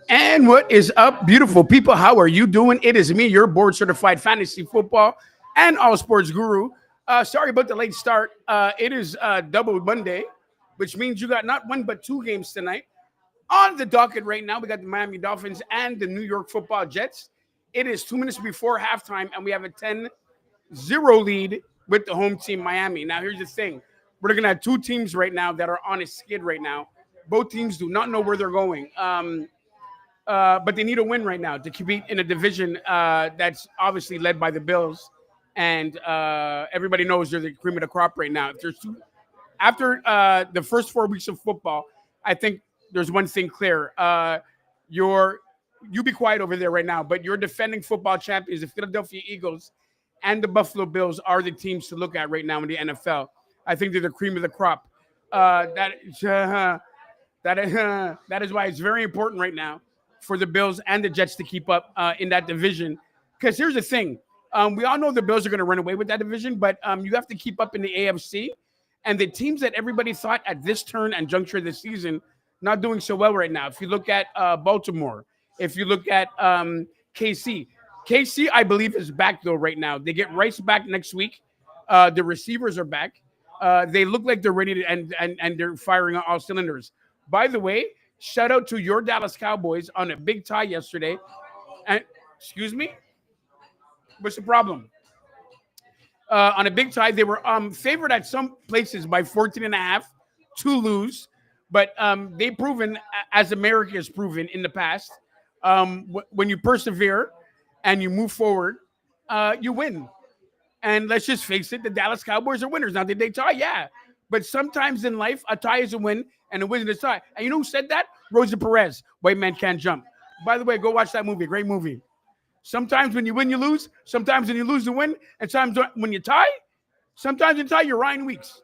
And what is up, beautiful people? How are you doing? It is me, your board certified fantasy football and all sports guru. Sorry about the late start. It is double Monday, which means you got not one but two games tonight. On the docket right now, we got the Miami Dolphins and the New York Football Jets. It is 2 minutes before halftime, and we have a 10-0 lead with the home team, Miami. Now, here's the thing. We're looking at two teams right now that are on a skid right now. Both teams do not know where they're going. But they need a win right now to compete in a division that's obviously led by the Bills, and everybody knows they're the cream of the crop right now. If there's two, after the first 4 weeks of football, I think there's one thing clear. You be quiet over there right now, but your defending football champions, the Philadelphia Eagles and the Buffalo Bills, are the teams to look at right now in the NFL. I think they're the cream of the crop. That is why it's very important right now for the Bills and the Jets to keep up in that division. Because here's the thing. We all know the Bills are going to run away with that division, but you have to keep up in the AFC. And the teams that everybody thought at this turn and juncture of the season not doing so well right now. If you look at Baltimore, if you look at KC, I believe, is back, though, right now. They get Rice back next week. The receivers are back. They look like they're ready to, and they're firing on all cylinders. By the way, shout out to your Dallas Cowboys on a big tie yesterday. And excuse me, what's the problem? On a big tie, they were favored at some places by 14 and a half to lose, but they've proven, as America has proven in the past, when you persevere and you move forward, you win. And let's just face it, the Dallas Cowboys are winners. Now, did they tie? Yeah. But sometimes in life, a tie is a win and a win is a tie. And you know who said that? Rosa Perez. White Man Can't Jump. By the way, go watch that movie. Great movie. Sometimes when you win, you lose. Sometimes when you lose, you win. And sometimes when you tie, you're Ryan Weeks.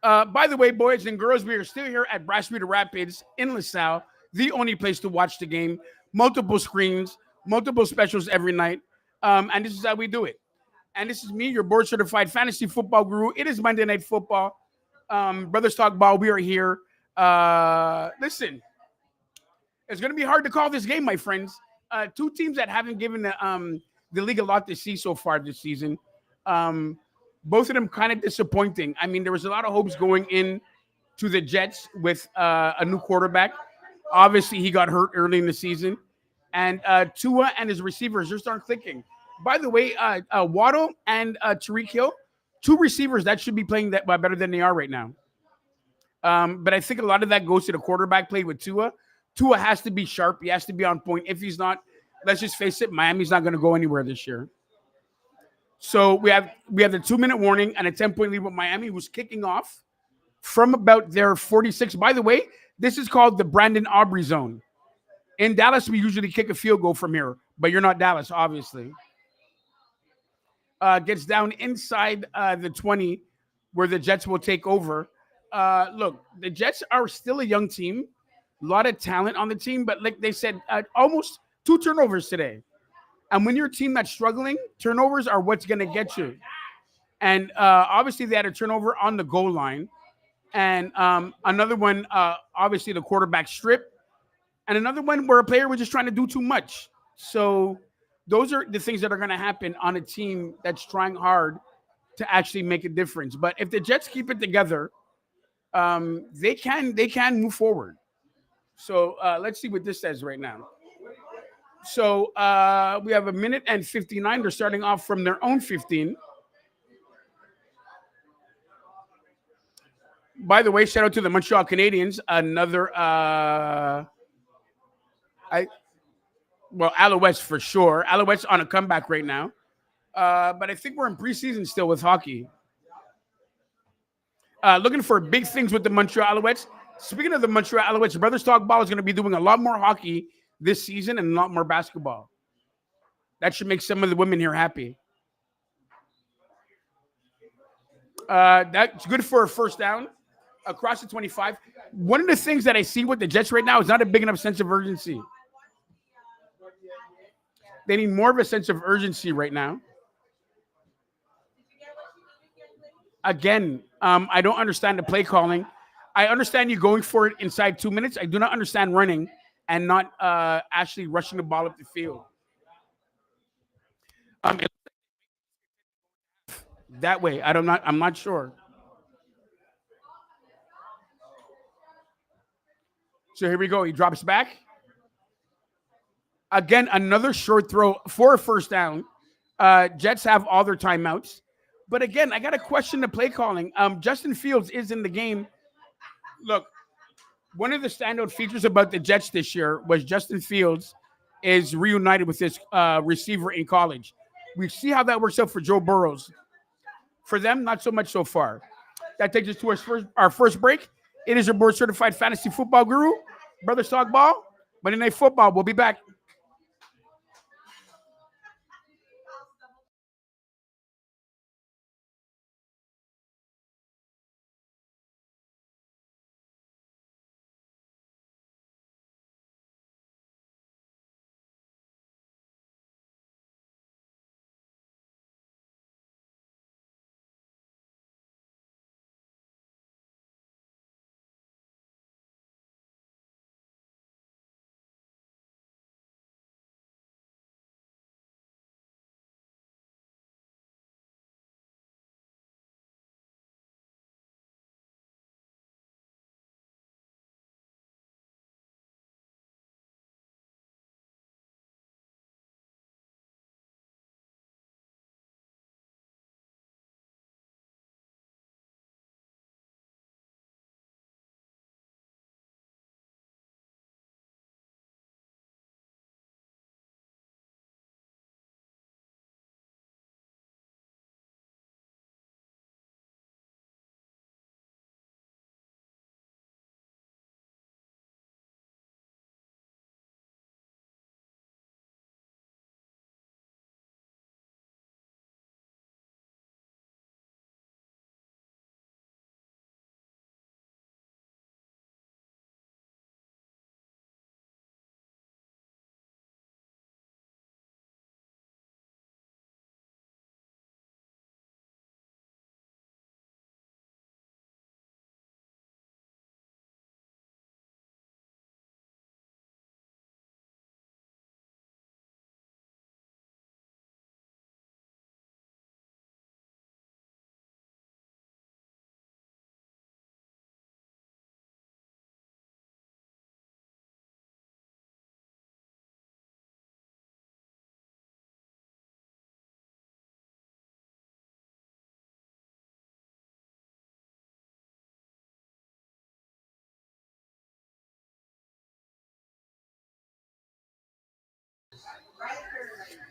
By the way, boys and girls, we are still here at Brasserie Rapids in LaSalle, the only place to watch the game. Multiple screens, multiple specials every night. And this is how we do it. And this is me, your board certified fantasy football guru. It is Monday Night Football. Brothers Talk Ball, we are here. Listen, it's going to be hard to call this game, my friends. Two teams that haven't given the league a lot to see so far this season. Both of them kind of disappointing. I mean, there was a lot of hopes going in to the Jets with a new quarterback. Obviously, he got hurt early in the season. And Tua and his receivers just aren't clicking. By the way, Waddle and Tyreek Hill, two receivers that should be playing that better than they are right now. But I think a lot of that goes to the quarterback play with Tua. Tua has to be sharp. He has to be on point. If he's not, let's just face it, Miami's not going to go anywhere this year. So we have the 2-minute warning and a 10-point lead with Miami, who's kicking off from about their 46. By the way, this is called the Brandon Aubrey zone. In Dallas, we usually kick a field goal from here, but you're not Dallas, obviously. Gets down inside the 20 where the Jets will take over. Look, the Jets are still a young team. A lot of talent on the team, but like they said, almost 2 turnovers today. And when you're a team that's struggling, turnovers are what's going to get you. And obviously, they had a turnover on the goal line. And another one, obviously, the quarterback strip. And another one where a player was just trying to do too much. So those are the things that are going to happen on a team that's trying hard to actually make a difference. But if the Jets keep it together, they can move forward. So let's see what this says right now. So we have 1:59. They're starting off from their own 15. By the way, shout out to the Montreal Canadiens. Another, Alouettes for sure. Alouettes on a comeback right now. But I think we're in preseason still with hockey. Looking for big things with the Montreal Alouettes. Speaking of the Montreal Alouettes, Brothers Talk Ball is going to be doing a lot more hockey this season and a lot more basketball. That should make some of the women here happy. That's good for a first down across the 25. One of the things that I see with the Jets right now is not a big enough sense of urgency. They need more of a sense of urgency right now. Again, I don't understand the play calling. I understand you going for it inside 2 minutes. I do not understand running and not actually rushing the ball up the field. Um, that way, I'm not sure. So here we go. He drops back. Again, another short throw for a first down. Jets have all their timeouts. But again, I got to question the play calling. Justin Fields is in the game. Look, one of the standout features about the Jets this year was Justin Fields is reunited with his receiver in college. We see how that works out for Joe Burrows. For them, not so much so far. That takes us to our first break. It is your board certified fantasy football guru, Brother Stockball. Monday Night Football. We'll be back.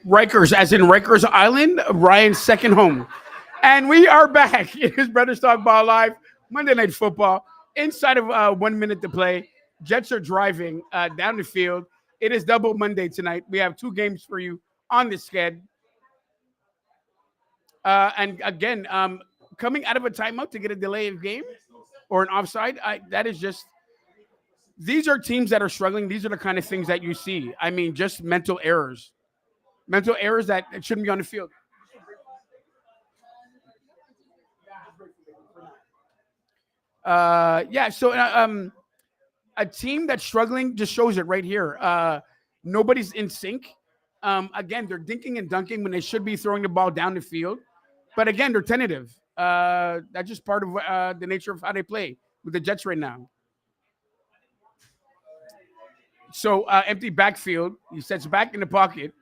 Rikers, as in Rikers Island, Ryan's second home. And we are back. It is Brother Stock Ball Live, Monday Night Football. Inside of 1 minute to play, Jets are driving down the field. It is double Monday tonight. We have two games for you on the sched. And again, coming out of a timeout to get a delay of game or an offside, that is just, these are teams that are struggling. These are the kind of things that you see. I mean, just mental errors that shouldn't be on the field. So a team that's struggling just shows it right here. Nobody's in sync. Again, they're dinking and dunking when they should be throwing the ball down the field. But again, they're tentative. That's just part of the nature of how they play with the Jets right now. So empty backfield. He sets back in the pocket.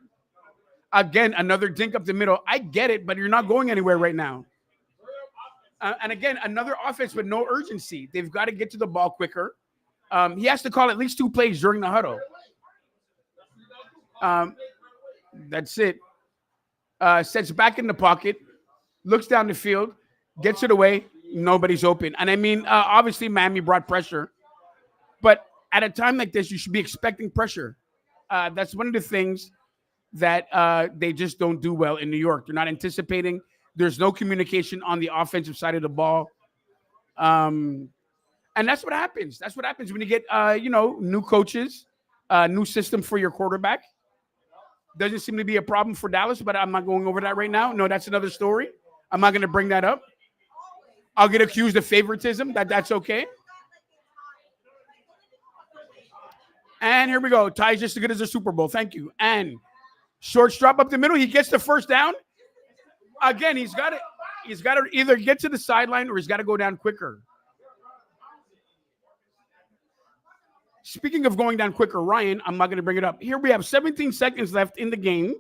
Again, another dink up the middle. I get it, but you're not going anywhere right now. And again, another offense with no urgency. They've got to get to the ball quicker. He has to call at least two plays during the huddle. That's it. Sets back in the pocket, looks down the field, gets it away. Nobody's open. And I mean, obviously, Miami brought pressure. But at a time like this, you should be expecting pressure. That's one of the things that they just don't do well in New York. They're not anticipating. There's no communication on the offensive side of the ball. And that's what happens. That's what happens when you get, new coaches, new system for your quarterback. Doesn't seem to be a problem for Dallas, but I'm not going over that right now. No, that's another story. I'm not going to bring that up. I'll get accused of favoritism. That's okay. And here we go. Ties just as good as a Super Bowl. Thank you. And short drop up the middle. He gets the first down. Again, he's got to either get to the sideline or he's got to go down quicker. Speaking of going down quicker, Ryan, I'm not going to bring it up. Here we have 17 seconds left in the game.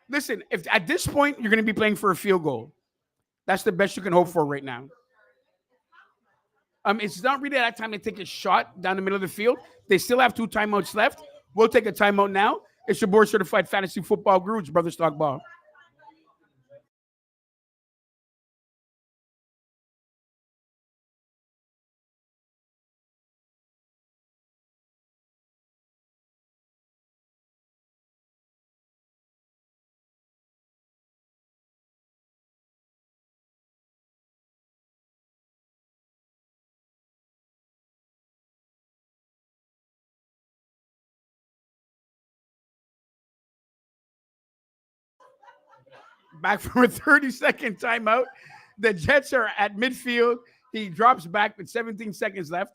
Listen, if at this point you're going to be playing for a field goal, that's the best you can hope for right now. It's not really that time to take a shot down the middle of the field. They still have 2 timeouts left. We'll take a timeout now. It's your board certified fantasy football guru, it's Brother Stockball. Back from a 30-second timeout. The Jets are at midfield. He drops back with 17 seconds left.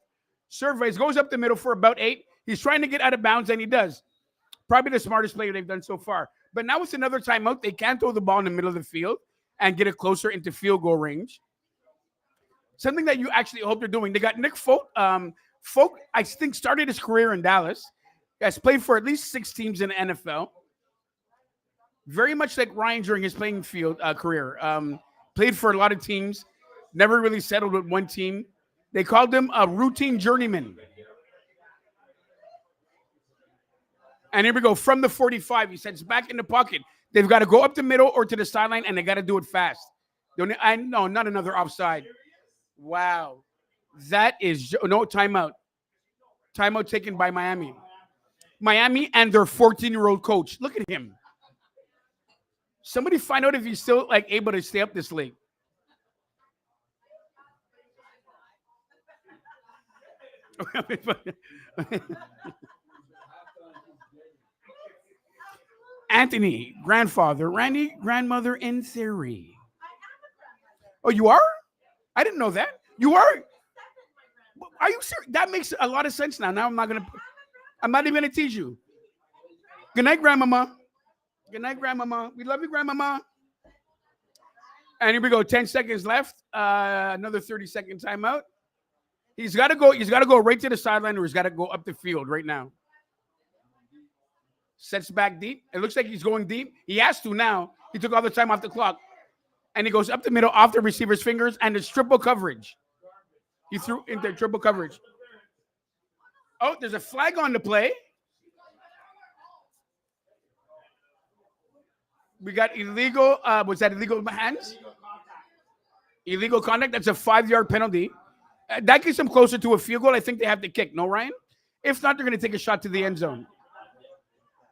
Surveys, goes up the middle for about 8. He's trying to get out of bounds, and he does. Probably the smartest play they've done so far. But now it's another timeout. They can't throw the ball in the middle of the field and get it closer into field goal range. Something that you actually hope they're doing. They got Nick Folk. Folk, I think, started his career in Dallas. Has played for at least 6 teams in the NFL. Very much like Ryan during his playing field career. Played for a lot of teams. Never really settled with one team. They called him a routine journeyman. And here we go. From the 45, he sets back in the pocket. They've got to go up the middle or to the sideline, and they got to do it fast. No, not another offside. Wow. That is no timeout. Timeout taken by Miami. Miami and their 14-year-old coach. Look at him. Somebody find out if he's still able to stay up this late. Anthony, grandfather. Randy, grandmother in theory. Oh, you are? I didn't know that. You are? Are you serious? That makes a lot of sense now. Now I'm not even gonna tease you. Good night, grandmama. Good night, grandmama. We love you, grandmama. And here we go. 10 seconds left. Another 30-second timeout. He's got to go. He's got to go right to the sideline, or he's got to go up the field right now. Sets back deep. It looks like he's going deep. He has to now. He took all the time off the clock. And he goes up the middle off the receiver's fingers, and it's triple coverage. He threw into triple coverage. Oh, there's a flag on the play. We got illegal. Was that illegal hands? Illegal conduct. That's a 5-yard penalty. That gets them closer to a field goal. I think they have to kick. No, Ryan? If not, they're going to take a shot to the end zone.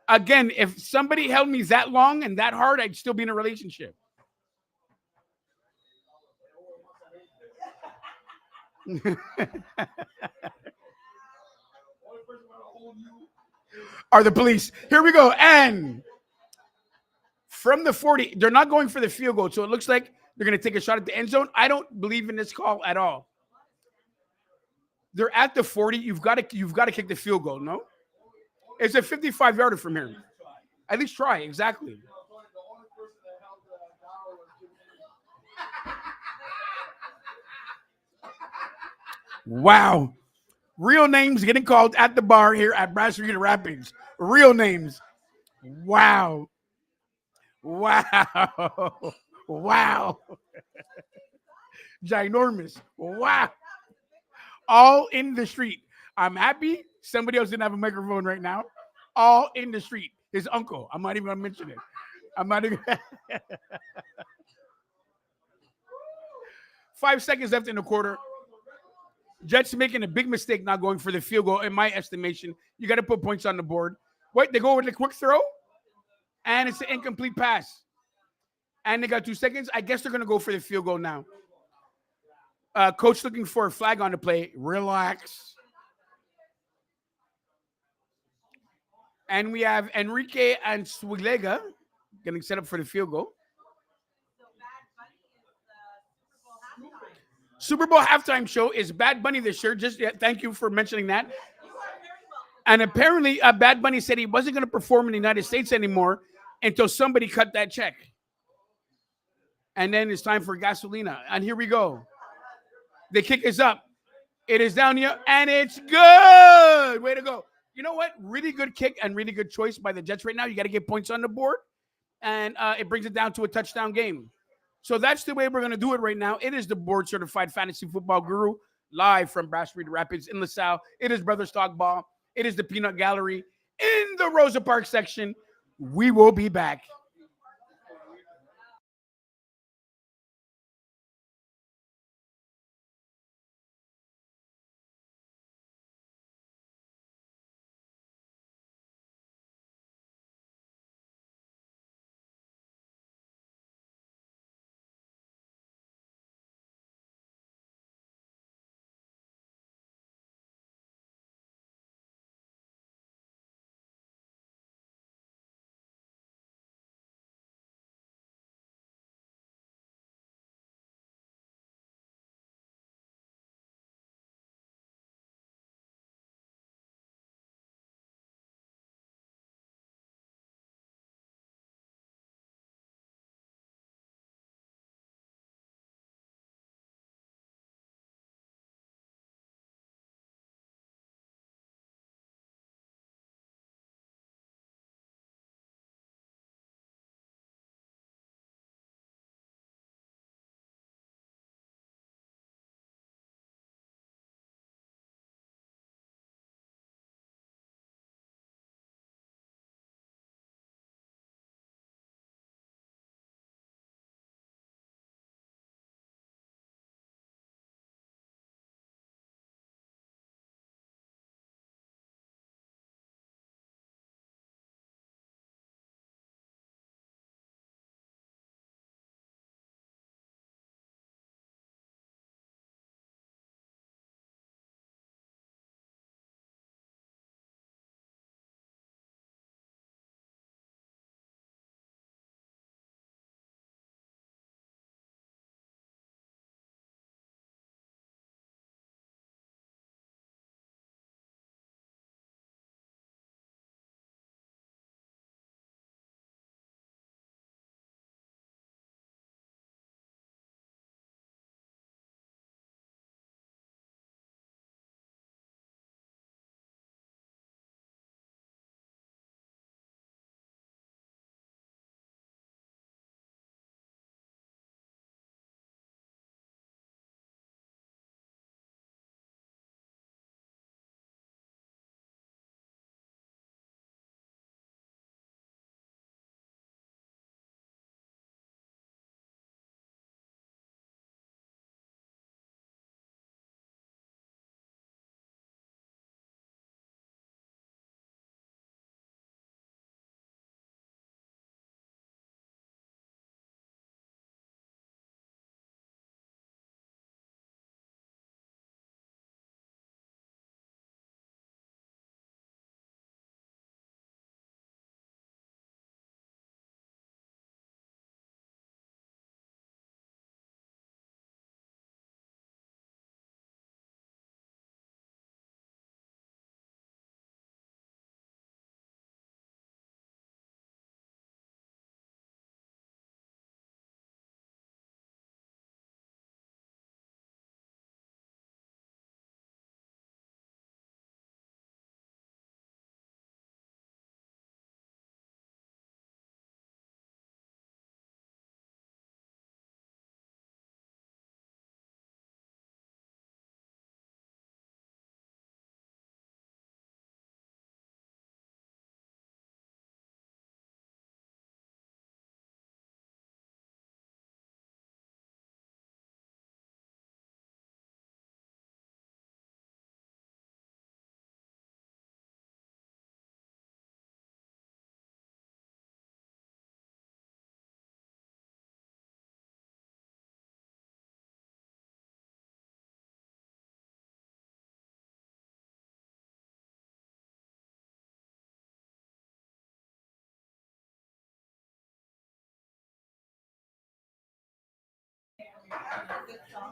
Again, if somebody held me that long and that hard, I'd still be in a relationship. Are the police. Here we go. And from the 40, they're not going for the field goal. So it looks like they're going to take a shot at the end zone. I don't believe in this call at all. They're at the 40. You've got to kick the field goal, no? It's a 55-yarder from here. At least try. Exactly. Wow. Real names getting called at the bar here at Brass Arena Rapids. Real names. Wow. Wow. Wow. Ginormous. Wow. All in the street. I'm happy somebody else didn't have a microphone right now. All in the street. His uncle. I'm not even going to mention it. I'm not even. 5 seconds left in the quarter. Jets making a big mistake not going for the field goal, in my estimation. You got to put points on the board. Wait, they go with the quick throw, and it's an incomplete pass. And they got 2 seconds. I guess they're going to go for the field goal now. Coach looking for a flag on the play. Relax. And we have Enrique and Swilega getting set up for the field goal. Super Bowl halftime show is Bad Bunny this year. Just thank you for mentioning that. And apparently, Bad Bunny said he wasn't going to perform in the United States anymore until somebody cut that check. And then it's time for Gasolina. And here we go. The kick is up. It is down here, and it's good. Way to go. You know what? Really good kick and really good choice by the Jets right now. You got to get points on the board, and it brings it down to a touchdown game. So that's the way we're going to do it right now. It is the board-certified fantasy football guru live from Bass Reed Rapids in LaSalle. It is Brother Stockball. It is the Peanut Gallery in the Rosa Parks section. We will be back.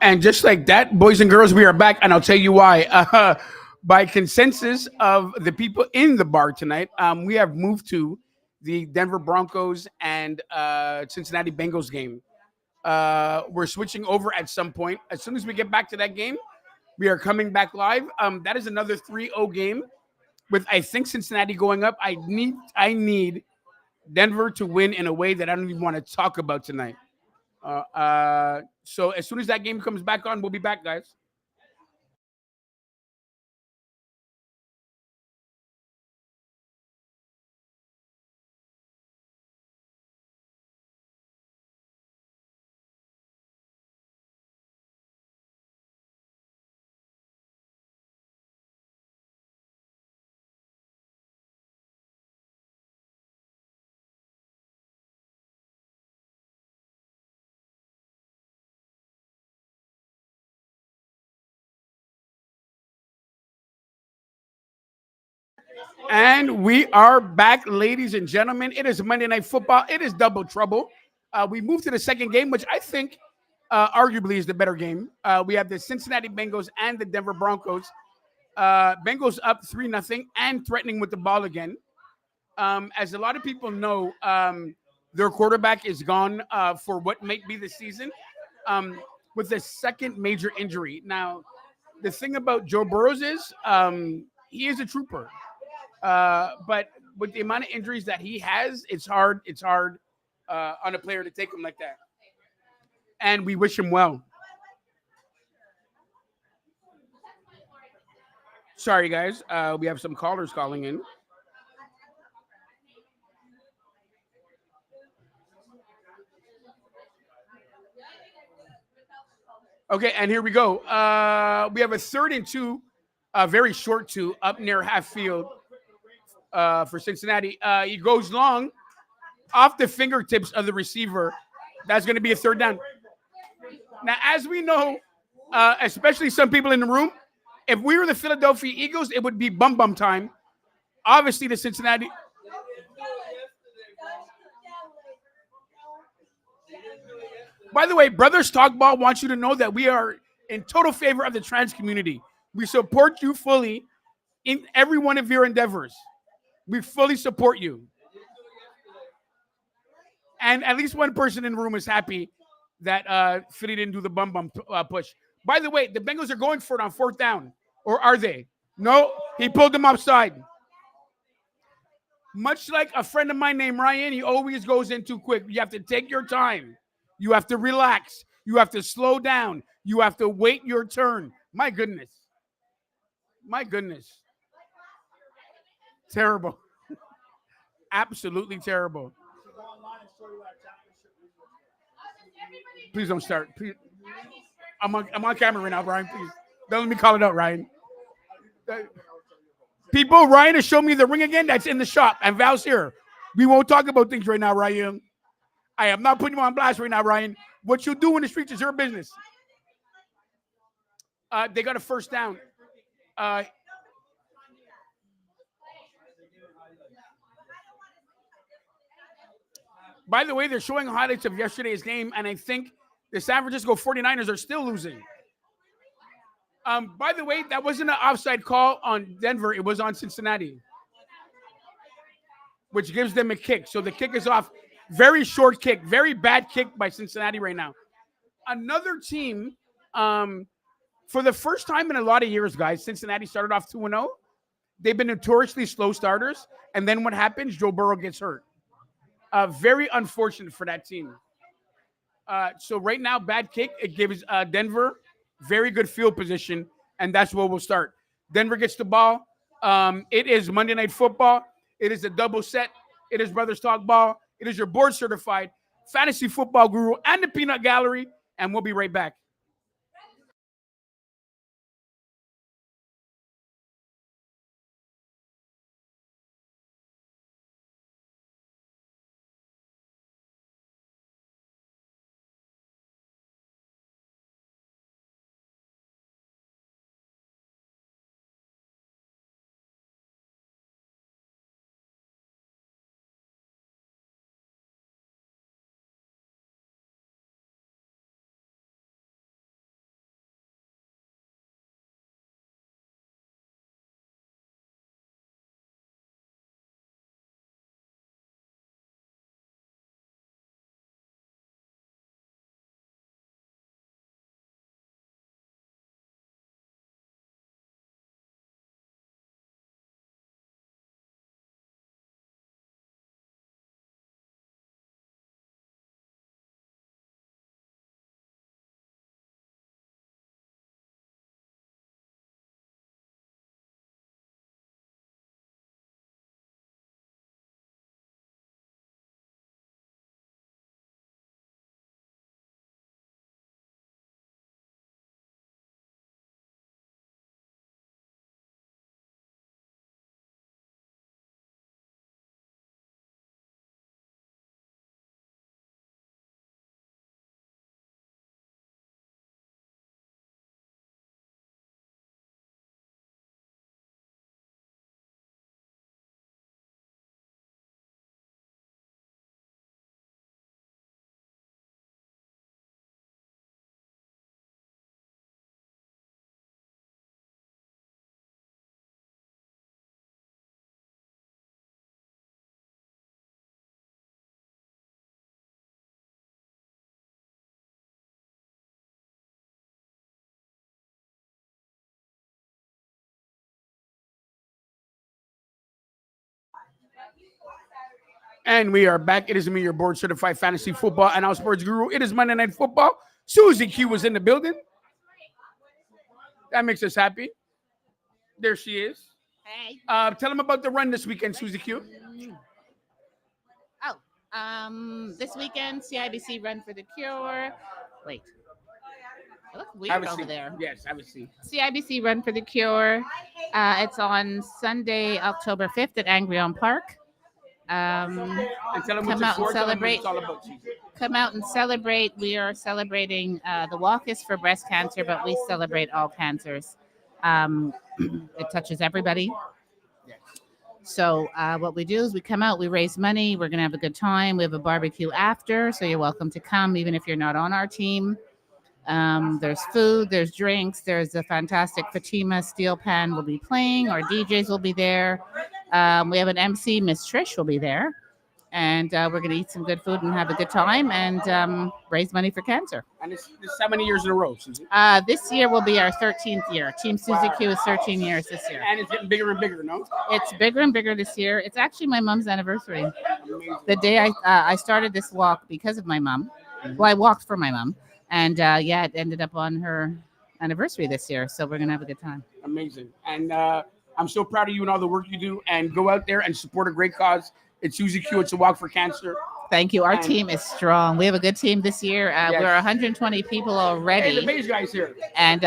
And just like that, boys and girls, we are back, and I'll tell you why. By consensus of the people in the bar tonight, we have moved to the Denver Broncos and Cincinnati Bengals game. We're switching over at some point. As soon as we get back to that game, we are coming back live. That is another 3-0 game with I think Cincinnati going up. I need Denver to win in a way that I don't even want to talk about tonight. So as soon as that game comes back on, we'll be back, guys. And we are back, ladies and gentlemen. It is Monday Night Football. It is double trouble. We moved to the second game, which I think arguably is the better game. We have the Cincinnati Bengals and the Denver Broncos. Bengals up 3-0 and threatening with the ball again. As a lot of people know, their quarterback is gone for what might be the season with a second major injury. Now, the thing about Joe Burrows is he is a trooper. But with the amount of injuries that he has, it's hard. It's hard on a player to take him like that. And we wish him well. Sorry, guys. We have some callers calling in. Okay, and here we go. We have a 3rd and 2, a very short two, up near half field for Cincinnati. He goes long off the fingertips of the receiver. That's going to be a third down. Now, as we know, especially some people in the room, if we were the Philadelphia Eagles, it would be bum bum time. Obviously, the Cincinnati. By the way, Brothers Talk Ball wants you to know that we are in total favor of the trans community. We support you fully in every one of your endeavors. We fully support you. And at least one person in the room is happy that Philly didn't do the bum bum push. By the way, the Bengals are going for it on 4th down, or are they? No, he pulled them offside. Much like a friend of mine named Ryan, he always goes in too quick. You have to take your time. You have to relax. You have to slow down. You have to wait your turn. My goodness. My goodness. Terrible. Absolutely terrible. Please don't start. Please. I'm on camera right now, Brian. Please. Don't let me call it out, Ryan. People, Ryan has shown me the ring again. That's in the shop. And Val's here. We won't talk about things right now, Ryan. I am not putting you on blast right now, Ryan. What you do in the streets is your business. They got a first down. Uh, by the way, they're showing highlights of yesterday's game, and I think the San Francisco 49ers are still losing. By the way, that wasn't an offside call on Denver. It was on Cincinnati, which gives them a kick. So the kick is off. Very short kick. Very bad kick by Cincinnati right now. Another team, for the first time in a lot of years, guys, Cincinnati started off 2-0. They've been notoriously slow starters. And then what happens? Joe Burrow gets hurt. Very unfortunate for that team. So right now, bad kick. It gives Denver very good field position, and that's where we'll start. Denver gets the ball. It is Monday Night Football. It is a double set. It is Brothers Talk Ball. It is your board certified fantasy football guru and the Peanut Gallery, and we'll be right back. And we are back. It is me, your board certified fantasy football and our sports guru. It is Monday Night Football. Susie Q was in the building. That makes us happy. There she is. Hey. Tell them about the run this weekend, Susie Q. This weekend, CIBC Run for the Cure. Wait. It looks Have weird a over seat. there. Yes, have a seat. CIBC Run for the Cure. It's on Sunday, October 5th at Angrion Park. And tell them Come what out and it's for, tell them what celebrate. it's all about, Susie. Come out and celebrate. We are celebrating. The walk is for breast cancer, but we celebrate all cancers. It touches everybody. Yes. So what we do is we come out, we raise money. We're going to have a good time. We have a barbecue after, so you're welcome to come, even if you're not on our team. There's food, there's drinks, there's a fantastic Fatima Steel Pan will be playing. Our DJs will be there. We have an MC, Miss Trish will be there. And we're going to eat some good food and have a good time and raise money for cancer. And this how many years in a row, Susie? This year will be our 13th year. Team Susie Q is 13 years this year. And it's getting bigger and bigger, no? It's bigger and bigger this year. It's actually my mom's anniversary. Amazing. The day I started this walk because of my mom. Well, I walked for my mom. And it ended up on her anniversary this year. So we're going to have a good time. Amazing. And I'm so proud of you and all the work you do. And go out there and support a great cause. It's Susie Q. It's a walk for cancer. Thank you. Our team is strong. We have a good team this year. Yes. We're 120 people already. Hey, the beige guy's here. And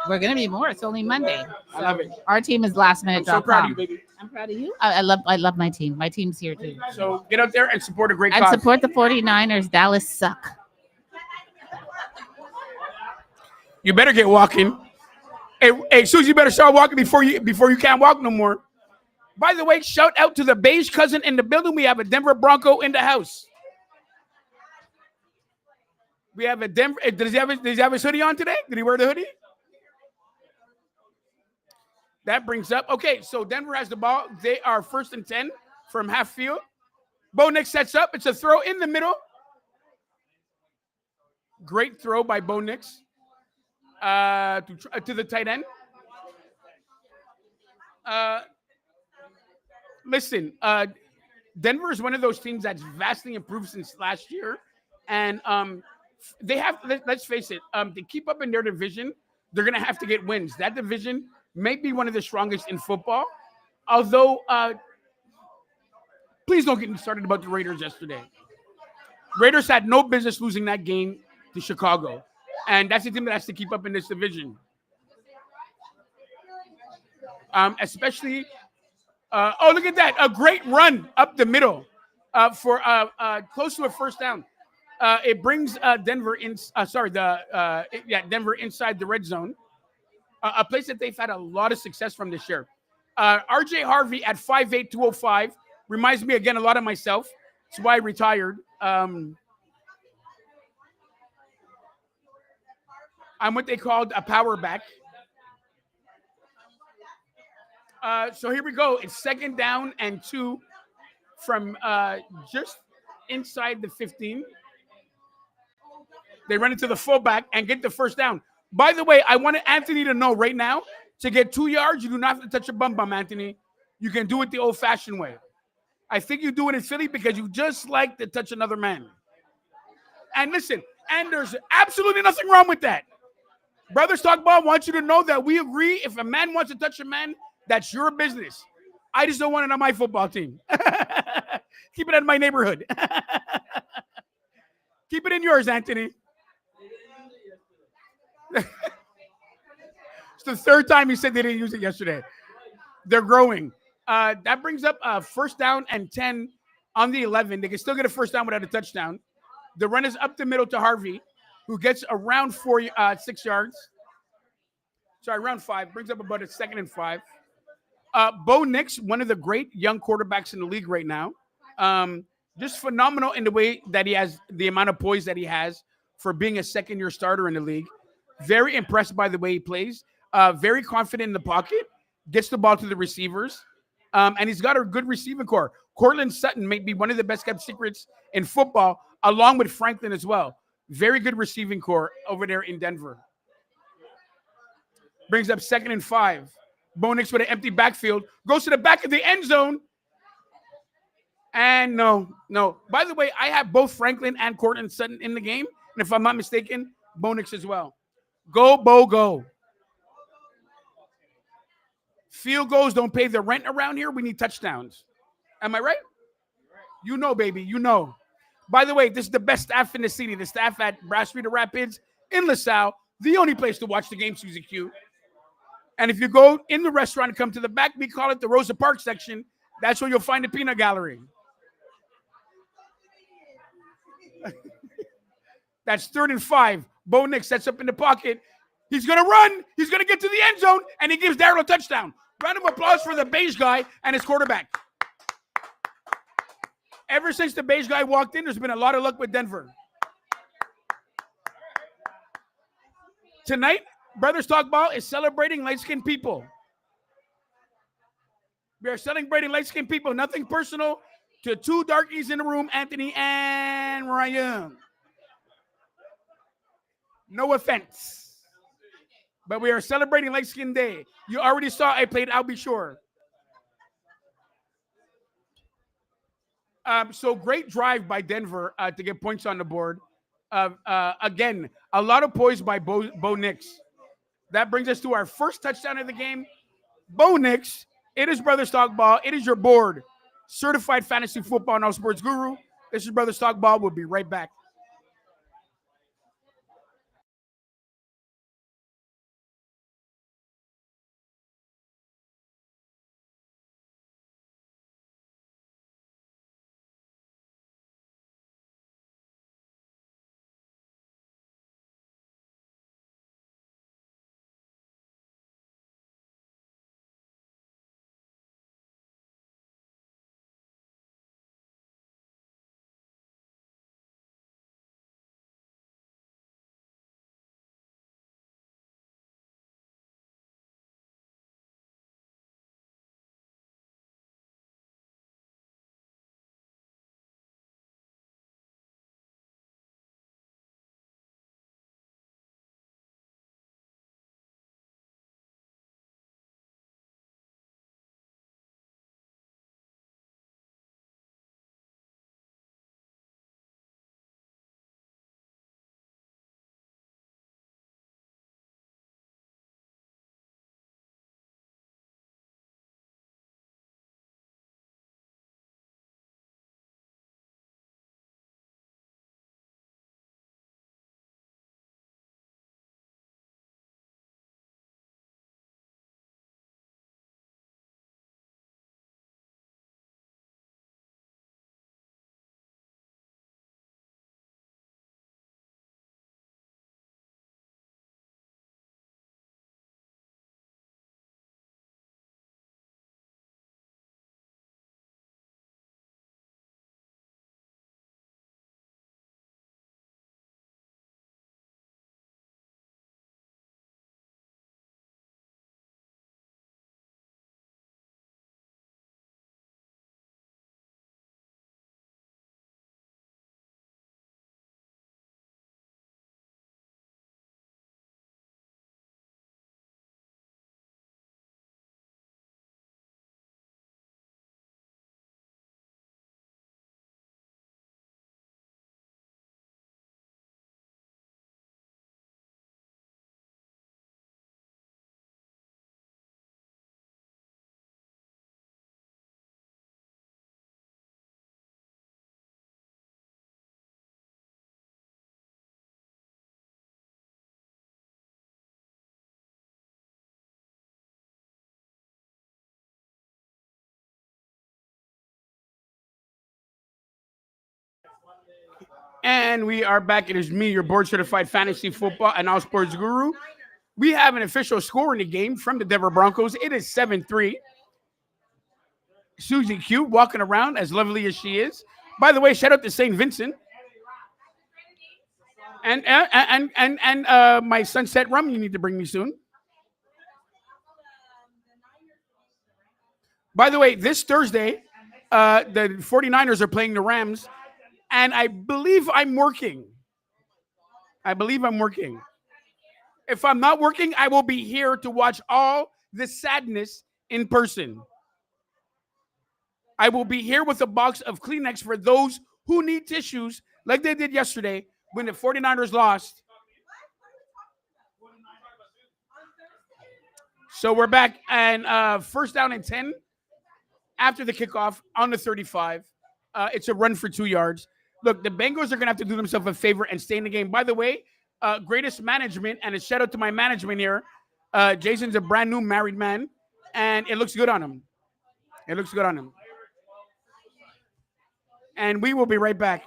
we're going to be more. It's only Monday. I love it. Our team is lastminute.com. I'm so proud of you, baby. I'm proud of you. I love my team. My team's here too. So get out there and support a great And cause. support the 49ers. Dallas suck. You better get walking. Hey, Susie, you better start walking before you can't walk no more. By the way, shout out to the beige cousin in the building. We have a Denver Bronco in the house. We have a Denver. Does he have his hoodie on today? Did he wear the hoodie? That brings up. Okay, so Denver has the ball. They are 1st and 10 from half field. Bo Nix sets up. It's a throw in the middle. Great throw by Bo Nix to the tight end. Listen, Denver is one of those teams that's vastly improved since last year. And they have, let's face it, to keep up in their division, they're going to have to get wins. That division may be one of the strongest in football. Although, please don't get me started about the Raiders yesterday. Raiders had no business losing that game to Chicago. And that's the team that has to keep up in this division. Especially, look at that. A great run up the middle for close to a first down. It brings Denver Denver inside the red zone. A place that they've had a lot of success from this year. RJ Harvey at 5'8", 205 reminds me again a lot of myself. That's why I retired. I'm what they called a power back. So here we go. It's 2nd down and 2 from just inside the 15. They run into the fullback and get the first down. By the way, I wanted Anthony to know right now, to get 2 yards, you do not have to touch a bum, Anthony. You can do it the old-fashioned way. I think you do it in Philly because you just like to touch another man. And listen, and there's absolutely nothing wrong with that. Brothers Talk Ball wants you to know that we agree if a man wants to touch a man, that's your business. I just don't want it on my football team. Keep it in my neighborhood. Keep it in yours, Anthony. It's the 3rd time he said they didn't use it yesterday. They're growing. That brings up 1st down and 10 on the 11. They can still get a first down without a touchdown. The run is up the middle to Harvey, who gets around 6 yards. Sorry, around 5. Brings up about a 2nd and 5. Bo Nix, one of the great young quarterbacks in the league right now. Just phenomenal in the way that he has, the amount of poise that he has for being a second-year starter in the league. Very impressed by the way he plays. Very confident in the pocket. Gets the ball to the receivers. And he's got a good receiving core. Cortland Sutton may be one of the best kept secrets in football, along with Franklin as well. Very good receiving core over there in Denver. Brings up 2nd and 5. Bo Nix with an empty backfield. Goes to the back of the end zone. And no, no. By the way, I have both Franklin and Cortland Sutton in the game. And if I'm not mistaken, Bo Nix as well. Go, Bo, go. Field goals don't pay the rent around here. We need touchdowns. Am I right? You know, baby. You know. By the way, this is the best staff in the city. The staff at Brass Street Rapids in LaSalle, the only place to watch the game, Susie Q. And if you go in the restaurant and come to the back, we call it the Rosa Parks section. That's where you'll find the peanut gallery. That's 3rd and 5. Bo Nix sets up in the pocket. He's going to run. He's going to get to the end zone, and he gives Darryl a touchdown. Round of applause for the beige guy and his quarterback. Ever since the beige guy walked in, there's been a lot of luck with Denver. Tonight, Brothers Talk Ball is celebrating light-skinned people. We are celebrating light-skinned people. Nothing personal to two darkies in the room, Anthony and Ryan. No offense. But we are celebrating Light Skin Day. You already saw I played I'll Be Sure. So great drive by Denver to get points on the board. Again, a lot of poise by Bo Nix. That brings us to our first touchdown of the game. Bo Nix, it is Brothers Talk Ball. It is your board. Certified fantasy football and all sports guru. This is Brothers Talk Ball. We'll be right back. And we are back. It is me, your board certified fantasy football and all sports guru. We have an official score in the game from the Denver Broncos. It is 7-3. Susie Q walking around as lovely as she is. By the way, shout out to St. Vincent. And my sunset rum you need to bring me soon. By the way, this Thursday, the 49ers are playing the Rams, and I believe I'm working. If I'm not working, I will be here to watch all the sadness in person. I will be here with a box of Kleenex for those who need tissues, like they did yesterday when the 49ers lost. So we're back, and first down and 10 after the kickoff on the 35. It's a run for 2 yards. Look, the Bengals are going to have to do themselves a favor and stay in the game. By the way, greatest management, and a shout out to my management here. Jason's a brand new married man, and it looks good on him. It looks good on him. And we will be right back.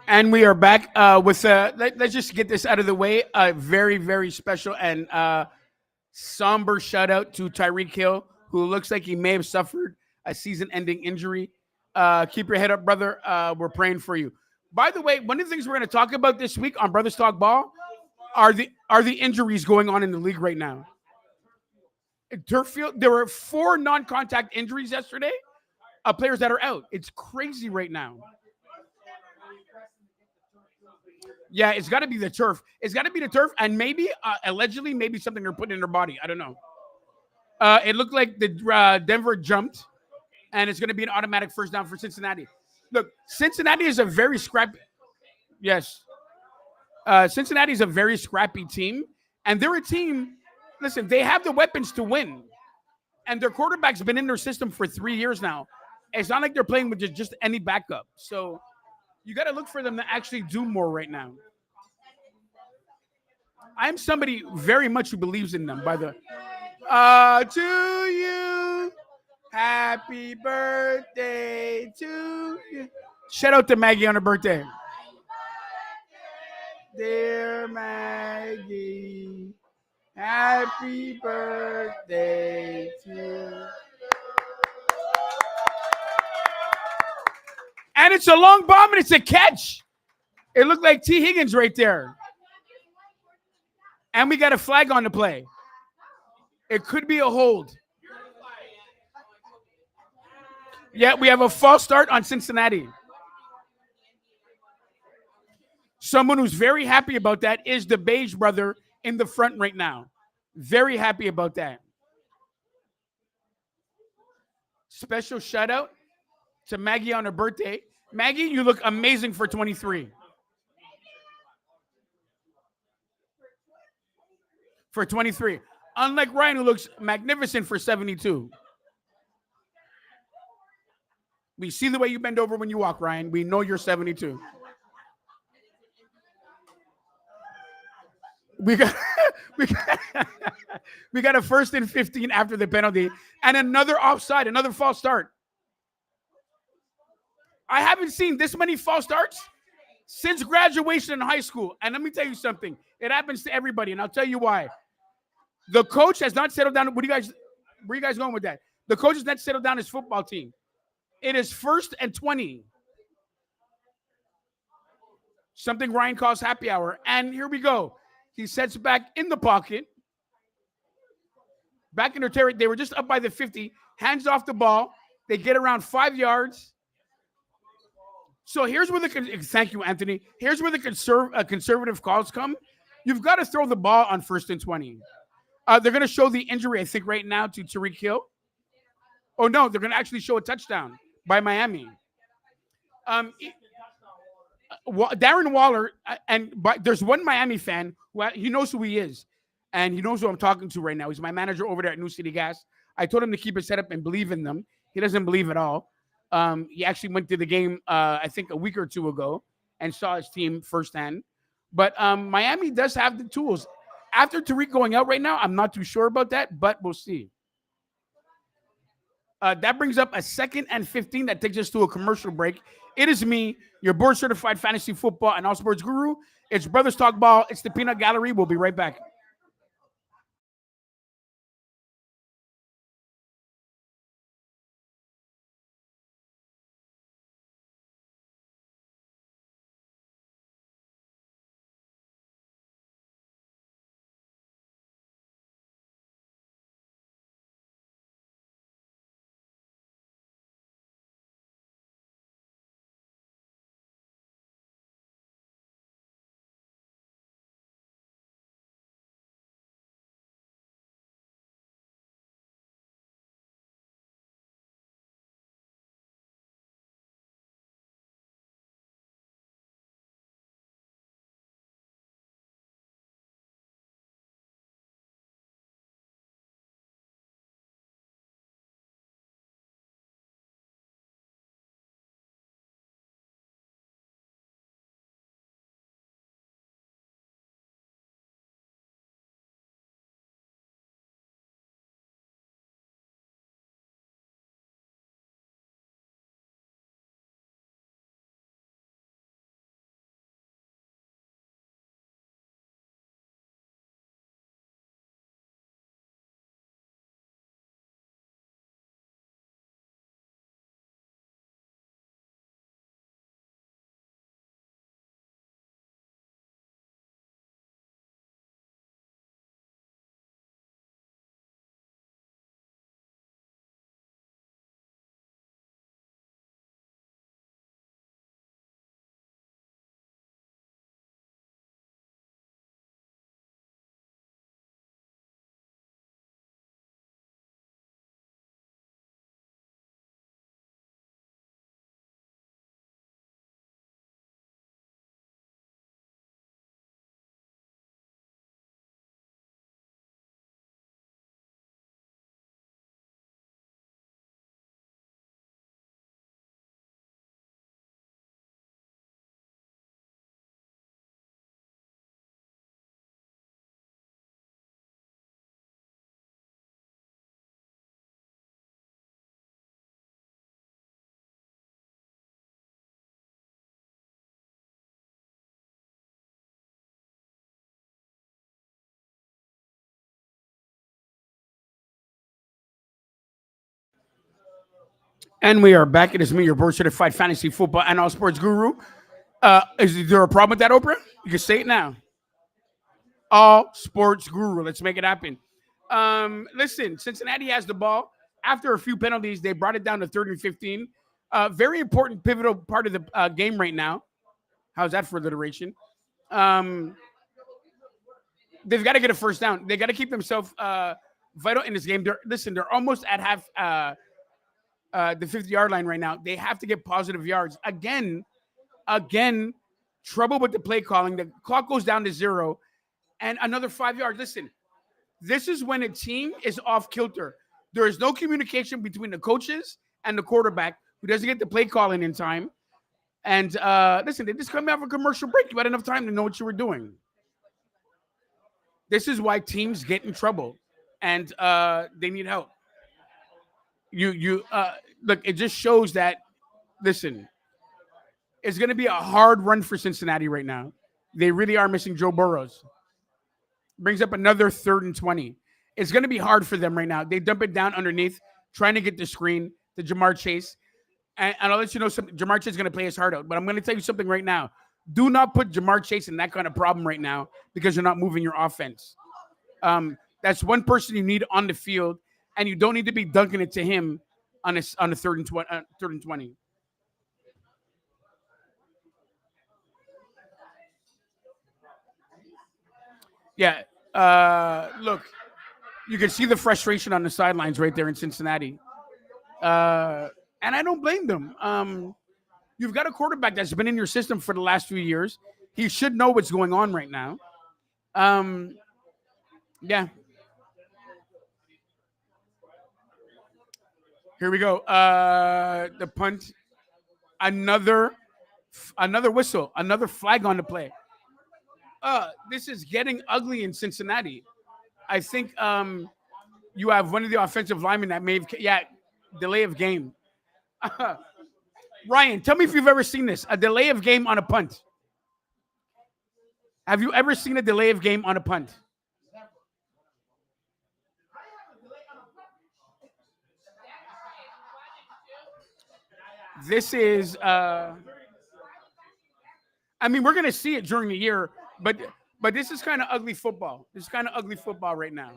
And we are back with let's just get this out of the way. A very, very special and somber shout out to Tyreek Hill, who looks like he may have suffered a season ending injury. Keep your head up, brother. We're praying for you. By the way, one of the things we're going to talk about this week on Brothers Talk Ball are the injuries going on in the league right now. Turf field, there were 4 non-contact injuries yesterday. Players that are out. It's crazy right now. Yeah, it's got to be the turf. It's got to be the turf, and maybe allegedly, maybe something they're putting in their body. I don't know. It looked like the Denver jumped, and it's going to be an automatic first down for Cincinnati. Look, Cincinnati is a very scrappy. Yes, Cincinnati is a very scrappy team, and they're a team. Listen, they have the weapons to win, and their quarterback's been in their system for 3 years now. It's not like they're playing with just any backup. So you got to look for them to actually do more right now. I'm somebody very much who believes in them. By the to you, happy birthday to you. Shout out to Maggie on her birthday. Dear Maggie, happy birthday to you. And it's a long bomb and it's a catch. It looked like T. Higgins right there. And we got a flag on the play. It could be a hold. Yeah, we have a false start on Cincinnati. Someone who's very happy about that is the Beige brother in the front right now. Very happy about that. Special shout out to Maggie on her birthday. Maggie, you look amazing for 23. For 23. Unlike Ryan, who looks magnificent for 72. We see the way you bend over when you walk, Ryan. We know you're 72. We got we got, we got a 1st and 15 after the penalty and another offside, another false start. I haven't seen this many false starts since graduation in high school. And let me tell you something. It happens to everybody, and I'll tell you why. The coach has not settled down. Where you guys going with that? The coach has not settled down his football team. It is 1st and 20. Something Ryan calls happy hour. And here we go. He sets back in the pocket. Back in their territory. They were just up by the 50. Hands off the ball. They get around 5 yards. So here's where thank you, Anthony. Here's where the conservative calls come. You've got to throw the ball on 1st and 20. They're going to show the injury, I think, right now to Tyreek Hill. Oh, no, they're going to actually show a touchdown by Miami. Darren Waller, there's one Miami fan who he knows who he is, and he knows who I'm talking to right now. He's my manager over there at New City Gas. I told him to keep his head up and believe in them. He doesn't believe at all. He actually went to the game, I think, a week or two ago and saw his team firsthand. But Miami does have the tools. After Tyreek going out right now, I'm not too sure about that, but we'll see. That brings up a 2nd and 15 that takes us to a commercial break. It is me, your board-certified fantasy football and all sports guru. It's Brothers Talk Ball. It's the Peanut Gallery. We'll be right back. And we are back. It is me, your board-certified fantasy football and all sports guru. Is there a problem with that, Oprah? You can say it now. All sports guru. Let's make it happen. Listen, Cincinnati has the ball after a few penalties, they brought it down to 3rd and 15. Very important, pivotal part of the game right now. How's that for the duration? Um, they've got to get a first down. They got to keep themselves vital in this game. They're almost at half the 50-yard line right now. They have to get positive yards again. Trouble with the play calling. The clock goes down to 0, and another 5 yards. Listen, this is when a team is off kilter. There is no communication between the coaches and the quarterback who doesn't get the play calling in time. And listen, they just come out of a commercial break. You had enough time to know what you were doing. This is why teams get in trouble, and they need help. You look. It just shows that. Listen, it's going to be a hard run for Cincinnati right now. They really are missing Joe Burrows. Brings up another 3rd and 20. It's going to be hard for them right now. They dump it down underneath, trying to get the screen to Jamar Chase. And I'll let you know something. Jamar Chase is going to play his heart out. But I'm going to tell you something right now. Do not put Jamar Chase in that kind of problem right now because you're not moving your offense. That's one person you need on the field, and you don't need to be dunking it to him on a 3rd and 20. Yeah. Look, you can see the frustration on the sidelines right there in Cincinnati. And I don't blame them. You've got a quarterback that's been in your system for the last few years. He should know what's going on right now. Yeah. Here we go. The punt. Another whistle. Another flag on the play. This is getting ugly in Cincinnati. I think you have one of the offensive linemen that may have, delay of game. Ryan, tell me if you've ever seen this. A delay of game on a punt. Have you ever seen a delay of game on a punt? This is I mean, we're gonna see it during the year, but this is kind of ugly football. This is kind of ugly football right now.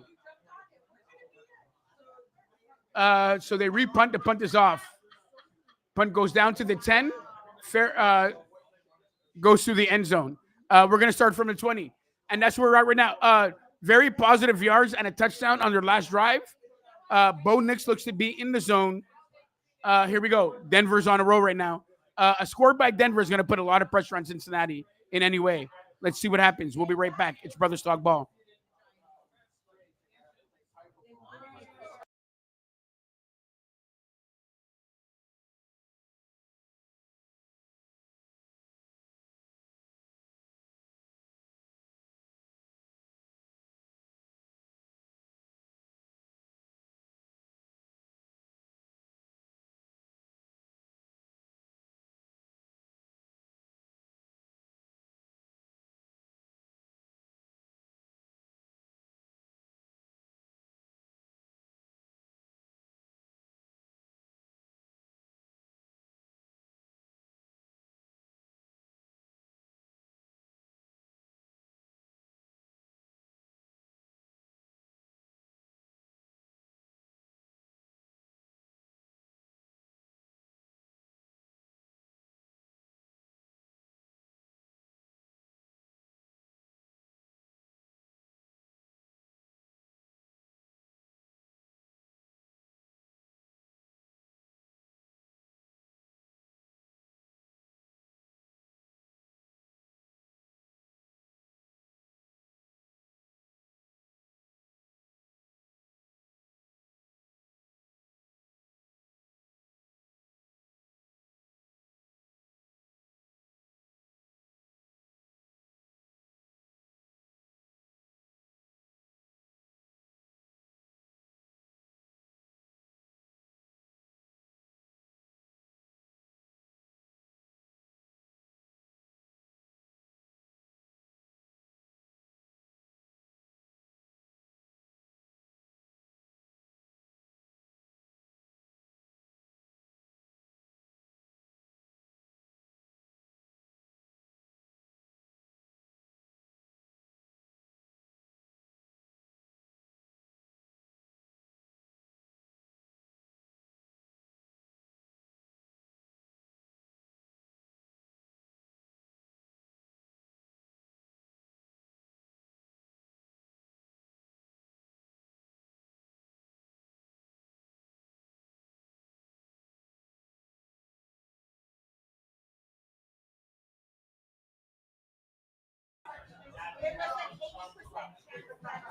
So they repunt. The punt is off. Punt goes down to the 10. Fair goes through the end zone. We're gonna start from the 20, and that's where we're at right now. Very positive yards and a touchdown on their last drive. Bo Nix looks to be in the zone. Here we go. Denver's on a roll right now. A score by Denver is going to put a lot of pressure on Cincinnati in any way. Let's see what happens. We'll be right back. It's Brothers Talk Ball.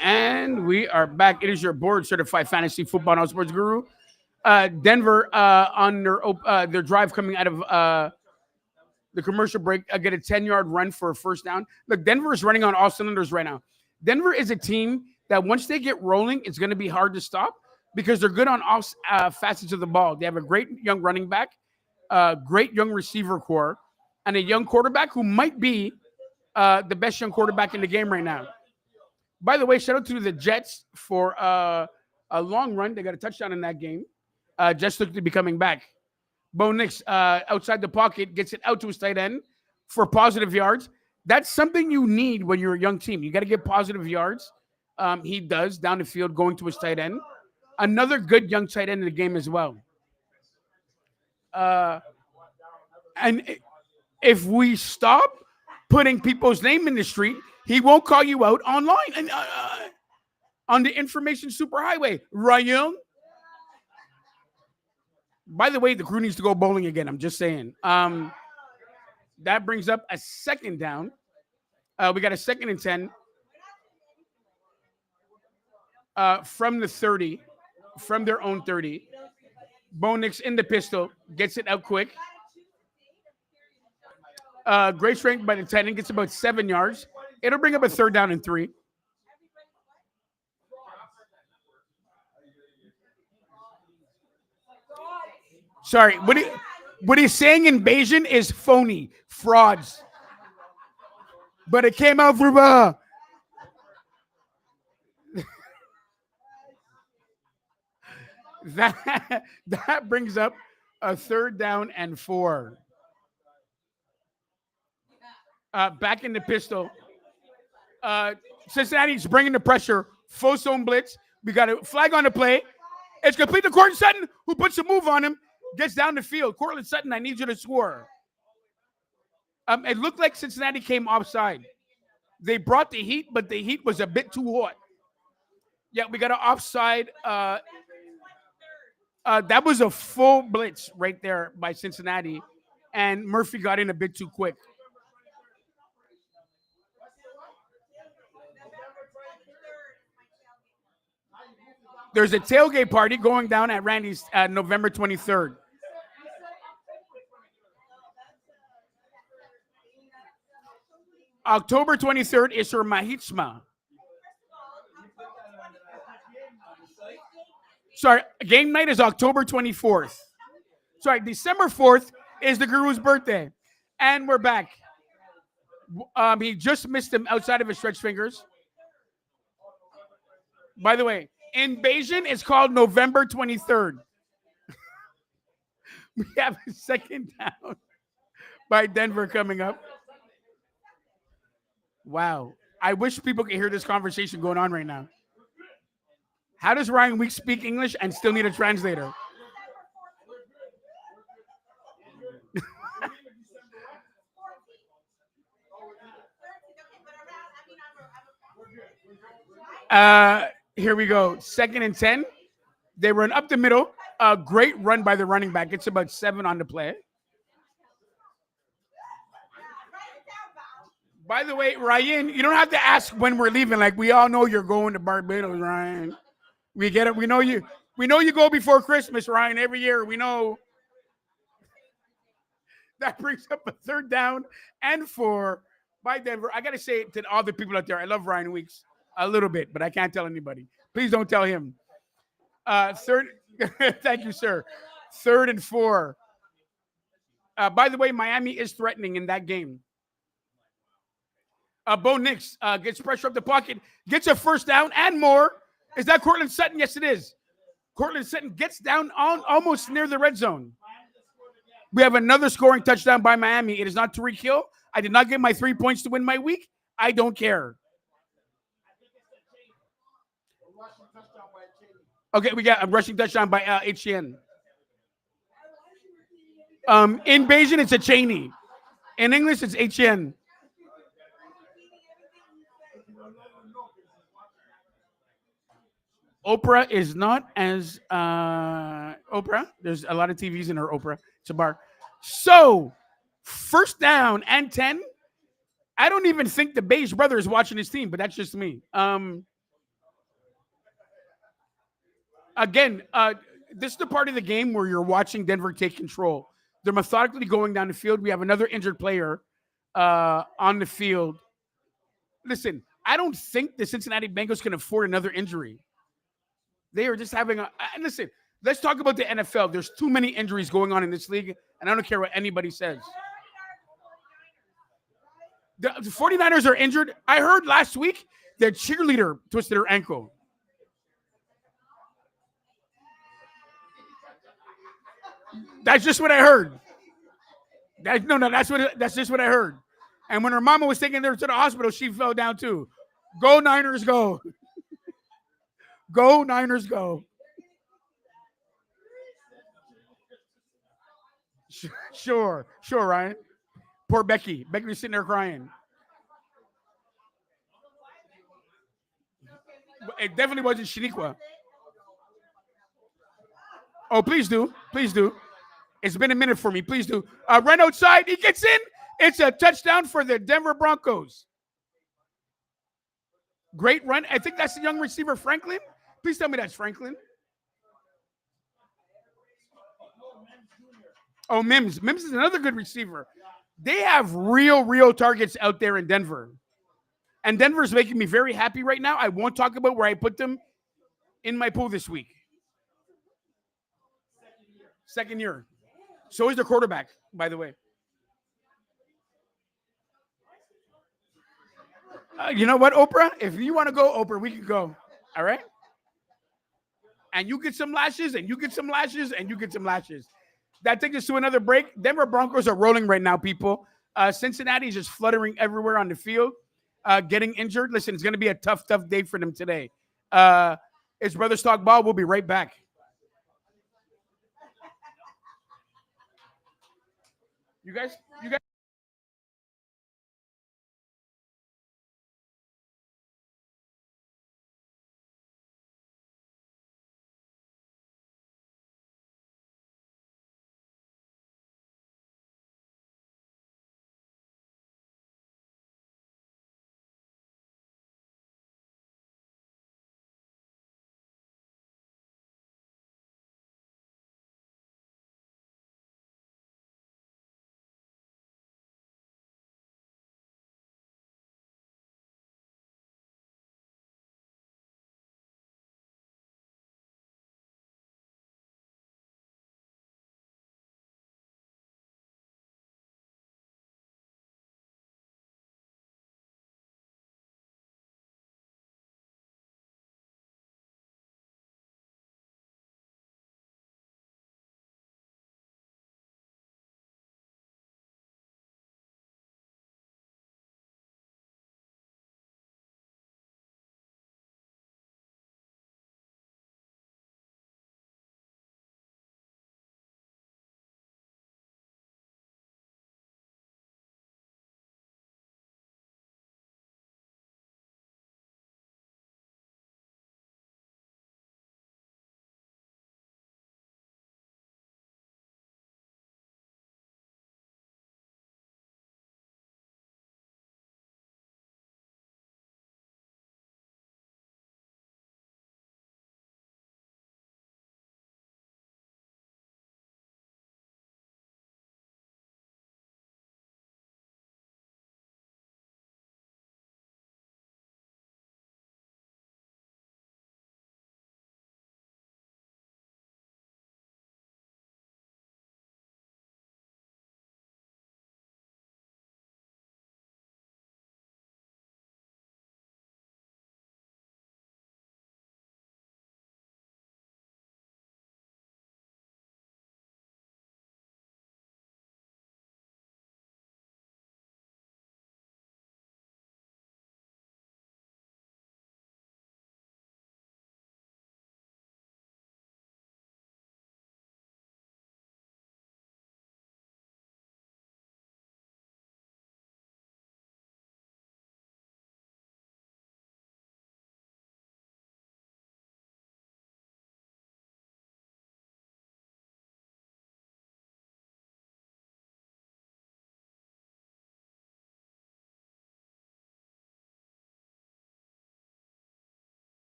And we are back. It is your board certified fantasy football and all sports guru. Denver on their drive coming out of the commercial break, get a 10-yard run for a first down. Look, Denver is running on all cylinders right now. Denver is a team that once they get rolling, it's going to be hard to stop because they're good on all facets of the ball. They have a great young running back, great young receiver core, and a young quarterback who might be the best young quarterback in the game right now. By the way, shout out to the Jets for a long run. They got a touchdown in that game. Jets look to be coming back. Bo Nix outside the pocket gets it out to his tight end for positive yards. That's something you need when you're a young team. You got to get positive yards. He does down the field going to his tight end. Another good young tight end in the game as well. And if we stop putting people's name in the street, he won't call you out online and on the information superhighway. Ryan. By the way, the crew needs to go bowling again. I'm just saying. That brings up a second down. We got a 2nd and 10 from the 30, from their own 30. Bo Nix in the pistol, gets it out quick. Great strength by the tight end, gets about 7 yards. It'll bring up a 3rd down and 3. Sorry, what he's saying in Bayesian is phony, frauds. But it came out from that brings up a 3rd down and 4. Back in the pistol. Cincinnati's bringing the pressure. Full zone blitz. We got a flag on the play. It's complete to Courtland Sutton, who puts a move on him. Gets down the field. Courtland Sutton, I need you to score. It looked like Cincinnati came offside. They brought the heat, but the heat was a bit too hot. Yeah, we got an offside. That was a full blitz right there by Cincinnati, and Murphy got in a bit too quick. There's a tailgate party going down at Randy's November 23rd. October 23rd is her Mahitsma. Sorry, game night is October 24th. Sorry, December 4th is the Guru's birthday. And we're back. He just missed him outside of his stretch fingers. By the way, in Bayesian, it's called November 23rd. We have a 2nd down by Denver coming up. Wow. I wish people could hear this conversation going on right now. How does Ryan Weeks speak English and still need a translator? Here we go. 2nd and 10. They run up the middle. A great run by the running back. It's about 7 on the play. By the way, Ryan, you don't have to ask when we're leaving. Like, we all know you're going to Barbados, Ryan. We get it. We know you. We know you go before Christmas, Ryan. Every year, we know. That brings up a 3rd down and 4 by Denver. I got to say to all the people out there, I love Ryan Weeks a little bit, but I can't tell anybody. Please don't tell him. Thank you, sir. 3rd and 4. By the way, Miami is threatening in that game. Bo Nix gets pressure up the pocket, gets a 1st down and more. Is that Courtland Sutton? Yes, it is. Courtland Sutton gets down on almost near the red zone. We have another scoring touchdown by Miami. It is not Tyreek Hill. I did not get my 3 points to win my week. I don't care. Okay, we got a rushing touchdown by HCN. In Bayesian, it's a Cheney. In English, it's HN. Oprah is not as Oprah. There's a lot of TVs in her Oprah. It's a bar. So, 1st down and 10 I don't even think the Beige brother is watching his team, but that's just me. Again, this is the part of the game where you're watching Denver take control. They're methodically going down the field. We have another injured player on the field. Listen, I don't think the Cincinnati Bengals can afford another injury. They are just having a. And listen, let's talk about the NFL. There's too many injuries going on in this league, and I don't care what anybody says. The 49ers are injured. I heard last week their cheerleader twisted her ankle. That's just what I heard. That's just what I heard. And when her mama was taking her to the hospital, she fell down too. Go Niners, go! Go Niners, go! Sure, Ryan. Poor Becky. Becky was sitting there crying. It definitely wasn't Shaniqua. Oh, please do, please do. It's been a minute for me. Please do. Right outside, he gets in. It's a touchdown for the Denver Broncos. Great run. I think that's the young receiver, Franklin. Please tell me that's Franklin. Oh, Mims. Mims is another good receiver. They have real targets out there in Denver. And Denver's making me very happy right now. I won't talk about where I put them in my pool this week. Second year. So is the quarterback, by the way. You know what, Oprah? If you want to go, Oprah, we can go. All right? And you get some lashes, and you get some lashes, and you get some lashes. That takes us to another break. Denver Broncos are rolling right now, people. Cincinnati is just fluttering everywhere on the field, getting injured. Listen, it's going to be a tough day for them today. It's Brothers Talk Ball. We'll be right back. You guys.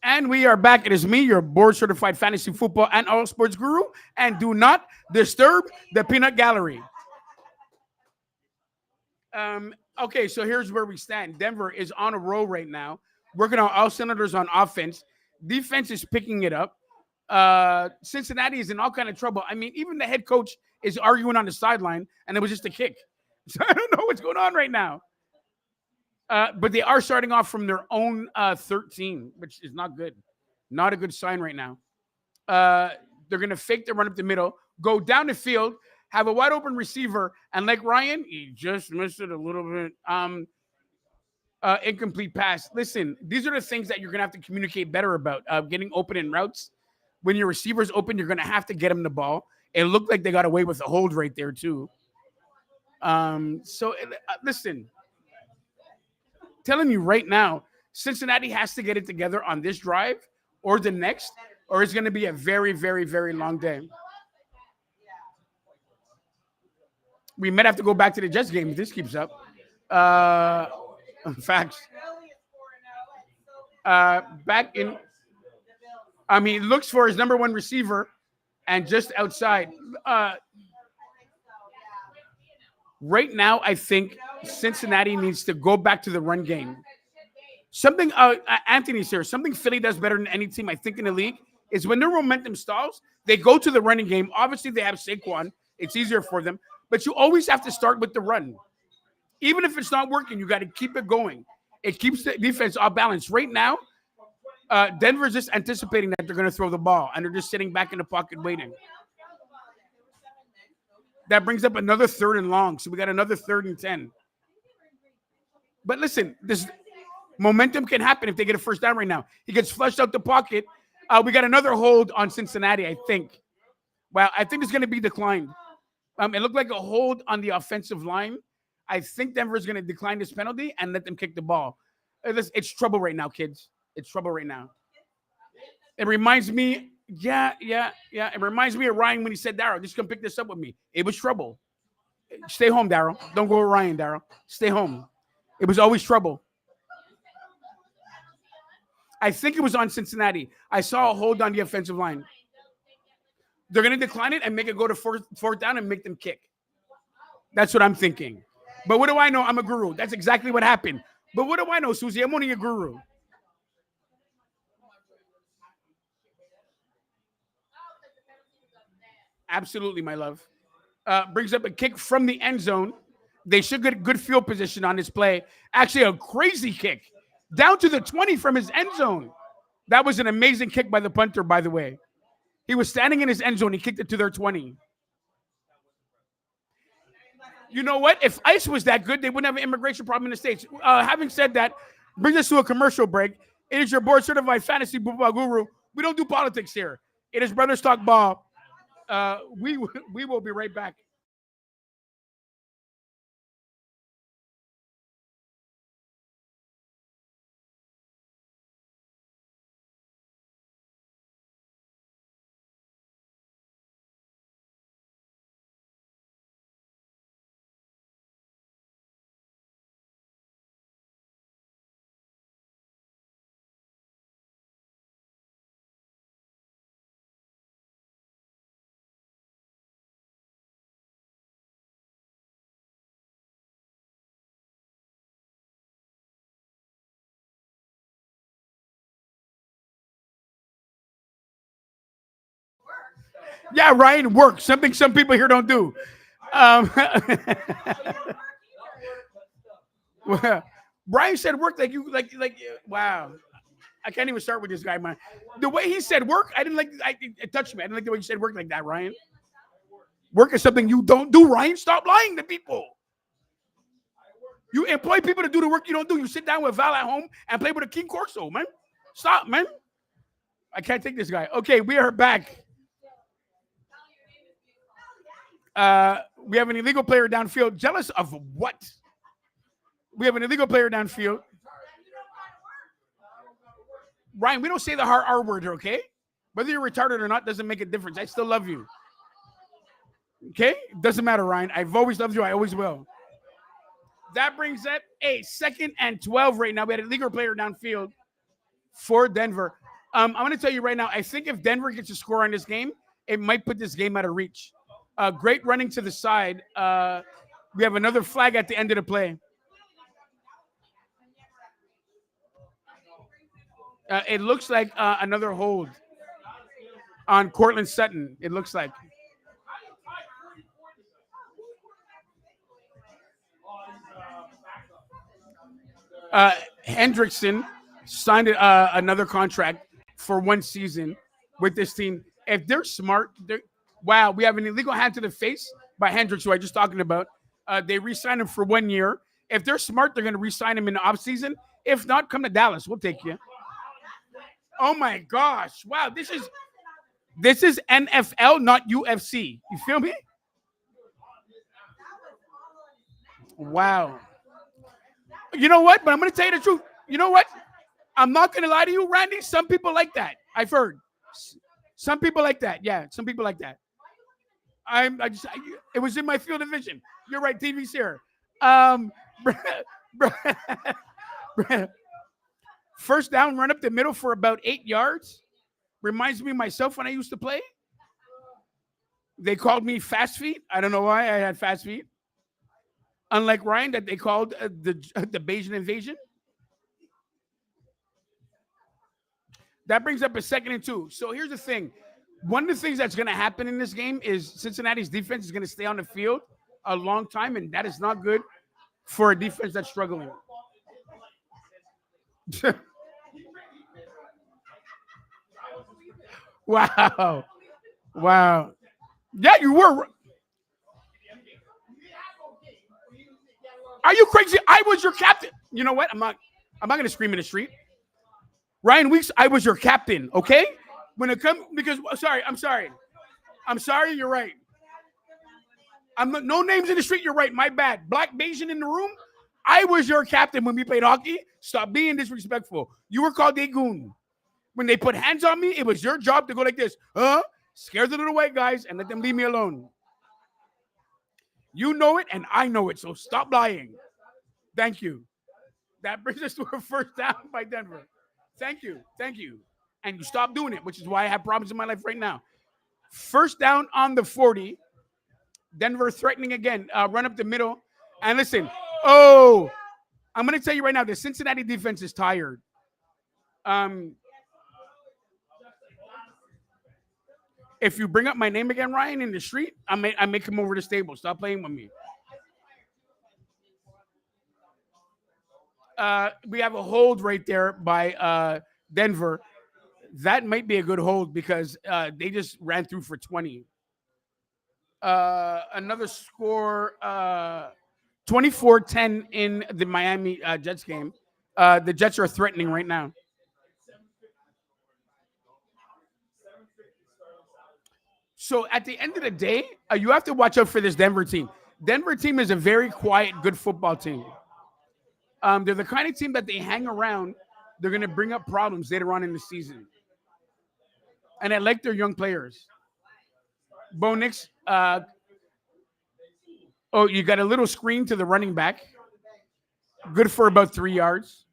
And we are back. It is me, your board certified fantasy football and all sports guru. And do not disturb the peanut gallery. Okay, so here's where we stand. Denver is on a roll right now, working on all cylinders on offense. Defense is picking it up. Cincinnati is in all kind of trouble. I mean, even the head coach is arguing on the sideline, and it was just a kick. So I don't know what's going on right now. But they are starting off from their own 13, which is not good. Not a good sign right now. They're going to fake the run up the middle, go down the field, have a wide open receiver, and like Ryan, he just missed it a little bit. Incomplete pass. Listen, these are the things that you're going to have to communicate better about. Getting open in routes. When your receiver's open, you're going to have to get him the ball. It looked like they got away with a hold right there, too. Listen, telling you right now, Cincinnati has to get it together on this drive or the next, or it's going to be a very, very, very long day. We might have to go back to the Jets game if this keeps up. Facts. Back in. He looks for his number one receiver and just outside. Right now, I think Cincinnati needs to go back to the run game. Something, Anthony's here, something Philly does better than any team, I think, in the league is when their momentum stalls, they go to the running game. Obviously, they have Saquon. It's easier for them. But you always have to start with the run. Even if it's not working, you got to keep it going. It keeps the defense off balance. Right now, Denver's just anticipating that they're going to throw the ball, and they're just sitting back in the pocket waiting. That brings up another 3rd and long. So we got another 3rd and 10. But listen, this momentum can happen if they get a first down right now. He gets flushed out the pocket. We got another hold on Cincinnati, I think. Well, I think it's going to be declined. It looked like a hold on the offensive line. I think Denver's going to decline this penalty and let them kick the ball. It's trouble right now, kids. It's trouble right now. It reminds me, It reminds me of Ryan when he said, Daryl, just come pick this up with me. It was trouble. Stay home, Daryl. Don't go with Ryan, Daryl. Stay home. It was always trouble. I think it was on Cincinnati. I saw a hold on the offensive line. They're going to decline it and make it go to fourth down and make them kick. That's what I'm thinking. But what do I know? I'm a guru. That's exactly what happened. But what do I know, Susie? I'm only a guru. Absolutely, my love. Brings up a kick from the end zone. They should get good field position on this play. Actually, a crazy kick. Down to the 20 from his end zone. That was an amazing kick by the punter, by the way. He was standing in his end zone. He kicked it to their 20. You know what? If ICE was that good, they wouldn't have an immigration problem in the States. Having said that, brings us to a commercial break. It is your board certified fantasy football guru. We don't do politics here. It is Brothers Talk Ball. We will be right back. Yeah, Ryan, work. Something some people here don't do. Um, well, Brian said work wow. I can't even start with this guy, man. The way he said work, I didn't like. It touched me. I didn't like the way you said work like that, Ryan. Work is something you don't do, Ryan. Stop lying to people. You employ people to do the work you don't do. You sit down with Val at home and play with a King Corso, man. Stop, man. I can't take this guy. Okay, we are back. We have an illegal player downfield. Jealous of what? We have an illegal player downfield. Ryan, we don't say the hard R word, okay? Whether you're retarded or not doesn't make a difference. I still love you. Okay? Doesn't matter, Ryan. I've always loved you. I always will. That brings up a 2nd and 12 right now. We had a legal player downfield for Denver. I'm going to tell you right now. I think if Denver gets a score on this game, it might put this game out of reach. Great running to the side. We have another flag at the end of the play. It looks like another hold on Cortland Sutton. It looks like. Hendrickson signed another contract for 1 season with this team. If they're smart, wow, we have an illegal hand to the face by Hendricks, who I just talking about. They re-signed him for 1 year. If they're smart, they're going to re-sign him in the offseason. If not, come to Dallas. We'll take you. Oh my gosh! Wow, this is NFL, not UFC. You feel me? Wow. You know what? But I'm going to tell you the truth. You know what? I'm not going to lie to you, Randy. Some people like that. I've heard. Some people like that. Yeah, some people like that. It was in my field of vision. You're right. TV's here. First down, run up the middle for about 8 yards. Reminds me of myself when I used to play. They called me fast feet. I don't know why I had fast feet. Unlike Ryan, that they called the Bayesian invasion. That brings up a 2nd and 2. So here's the thing. One of the things that's going to happen in this game is Cincinnati's defense is going to stay on the field a long time, and that is not good for a defense that's struggling. Wow. Wow. Yeah, you were. Are you crazy? I was your captain. You know what? I'm not going to scream in the street. Ryan Weeks, I was your captain, okay? When it comes, because, I'm sorry, you're right. No names in the street, you're right, my bad. Black Bayesian in the room, I was your captain when we played hockey. Stop being disrespectful. You were called a goon. When they put hands on me, it was your job to go like this. Scare the little white guys and let them leave me alone. You know it, and I know it, so stop lying. Thank you. That brings us to a first down by Denver. Thank you. And you stop doing it, which is why I have problems in my life right now. First down on the 40. Denver threatening again. Run up the middle. And listen, I'm going to tell you right now, the Cincinnati defense is tired. If you bring up my name again, Ryan, in the street, I may come over to the stable. Stop playing with me. We have a hold right there by Denver. That might be a good hold because they just ran through for 20. Another score, 24-10 in the Miami Jets game. The Jets are threatening right now. So at the end of the day, you have to watch out for this Denver team. Denver team is a very quiet, good football team. They're the kind of team that they hang around. They're going to bring up problems later on in the season. And I like their young players. Bo Nix, you got a little screen to the running back. Good for about 3 yards.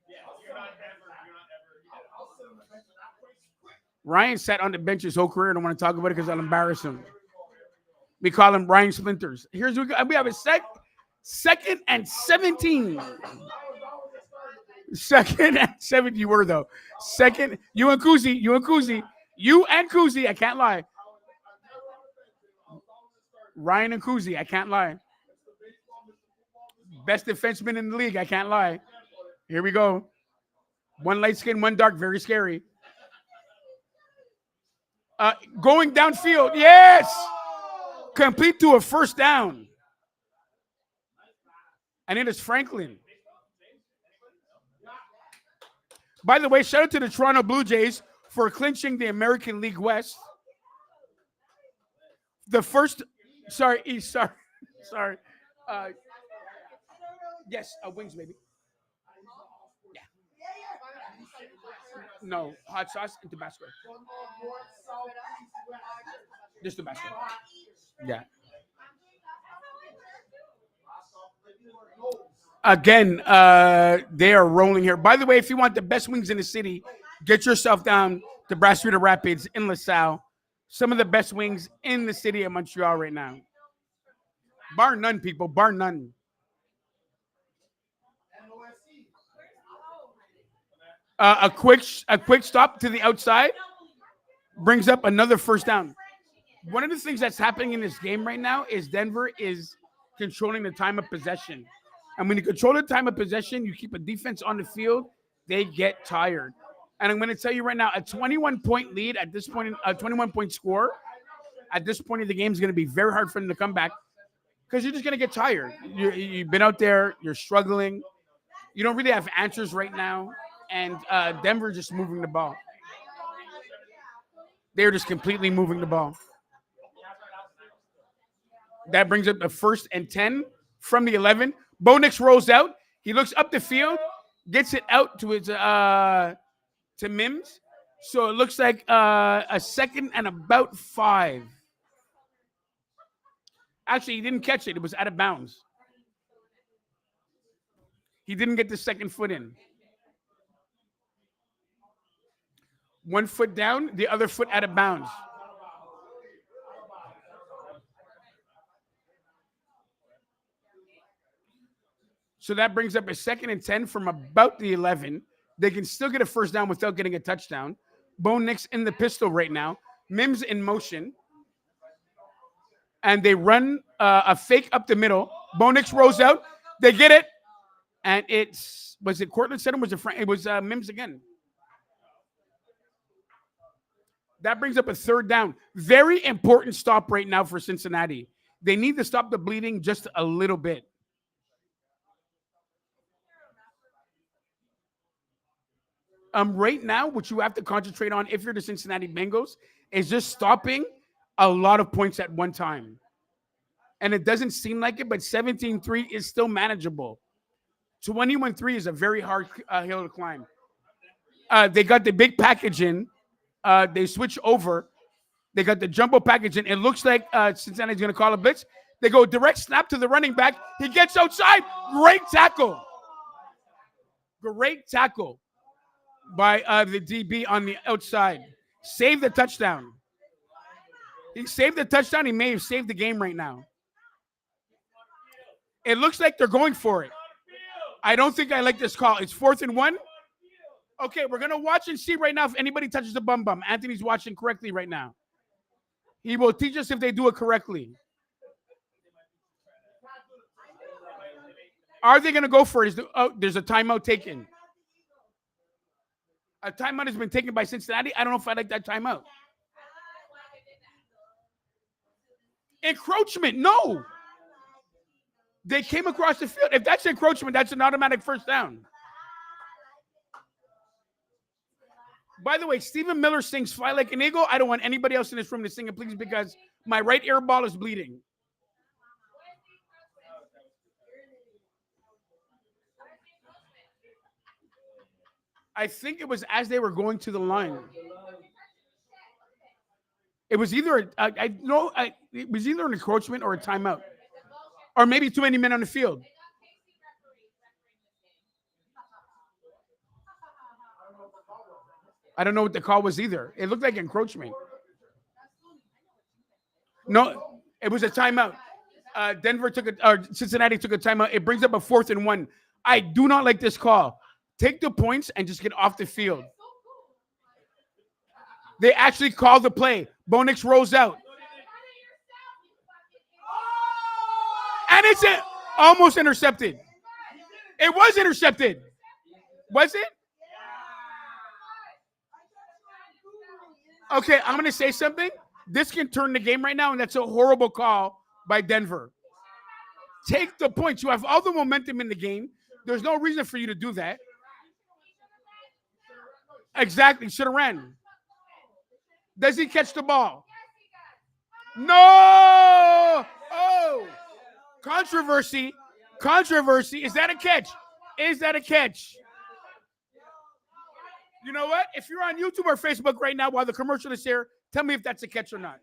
Ryan sat on the bench his whole career. I don't want to talk about it because I'll embarrass him. We call him Ryan Splinters. We have a second and 17. Second and 7. You were, though. Second. You and Kuzi. I can't lie. Ryan and Kuzi. I can't lie. Best defenseman in the league. I can't lie. Here we go. One light skin, one dark. Very scary. Going downfield. Yes. Complete to a first down. And it is Franklin. By the way, shout out to the Toronto Blue Jays for clinching the American League West. The first, sorry. Yes, wings, baby. Yeah. No, hot sauce and Tabasco. Just Tabasco. Yeah. Again, they are rolling here. By the way, if you want the best wings in the city, get yourself down to Brasserie Rapids in LaSalle. Some of the best wings in the city of Montreal right now. Bar none, people. Bar none. A quick stop to the outside brings up another first down. One of the things that's happening in this game right now is Denver is controlling the time of possession. And when you control the time of possession, you keep a defense on the field, they get tired. And I'm going to tell you right now, a 21-point lead at this point, a 21-point score at this point of the game is going to be very hard for them to come back because you're just going to get tired. You've been out there, you're struggling. You don't really have answers right now. And Denver just moving the ball. They're just completely moving the ball. That brings up the 1st and 10 from the 11. Bo Nix rolls out. He looks up the field, gets it out to his to Mims. So it looks like a 2nd and about 5. Actually, he didn't catch it. It was out of bounds. He didn't get the 2nd foot in. 1 foot down, the other foot out of bounds. So that brings up a 2nd and 10 from about the 11. They can still get a first down without getting a touchdown. Bo Nix in the pistol right now. Mims in motion. And they run a fake up the middle. Bo Nix rolls out. They get it. And was it Cortland Sutton? It was Mims again. That brings up a 3rd down. Very important stop right now for Cincinnati. They need to stop the bleeding just a little bit. Right now, what you have to concentrate on if you're the Cincinnati Bengals is just stopping a lot of points at one time. And it doesn't seem like it, but 17-3 is still manageable. 21-3 is a very hard hill to climb. They got the big package in. They switch over. They got the jumbo package in. It looks like Cincinnati's going to call a blitz. They go direct snap to the running back. He gets outside. Great tackle. Great tackle by the DB on the outside. Save the touchdown. He saved the touchdown. He may have saved the game right now. It looks like they're going for it. I don't think I like this call. It's 4th and 1. Okay, we're going to watch and see right now if anybody touches the bum. Anthony's watching correctly right now. He will teach us if they do it correctly. Are they going to go for it? There's a timeout taken. A timeout has been taken by Cincinnati. I don't know if I like that timeout. Encroachment, no. They came across the field. If that's encroachment, that's an automatic first down. By the way, Stephen Miller sings Fly Like an Eagle. I don't want anybody else in this room to sing it, please, because my right ear ball is bleeding. I think it was as they were going to the line. It was either it was either an encroachment or a timeout, or maybe too many men on the field. I don't know what the call was either. It looked like encroachment. No, it was a timeout. Cincinnati took a timeout. It brings up a 4th and 1. I do not like this call. Take the points and just get off the field. They actually called the play. Bo Nix rolls out. And it's almost intercepted. It was intercepted. Was it? Okay, I'm going to say something. This can turn the game right now, and that's a horrible call by Denver. Take the points. You have all the momentum in the game. There's no reason for you to do that. Exactly. Should have ran. Does he catch the ball? No! Oh! Controversy. Controversy. Is that a catch? Is that a catch? You know what? If you're on YouTube or Facebook right now while the commercial is here, tell me if that's a catch or not.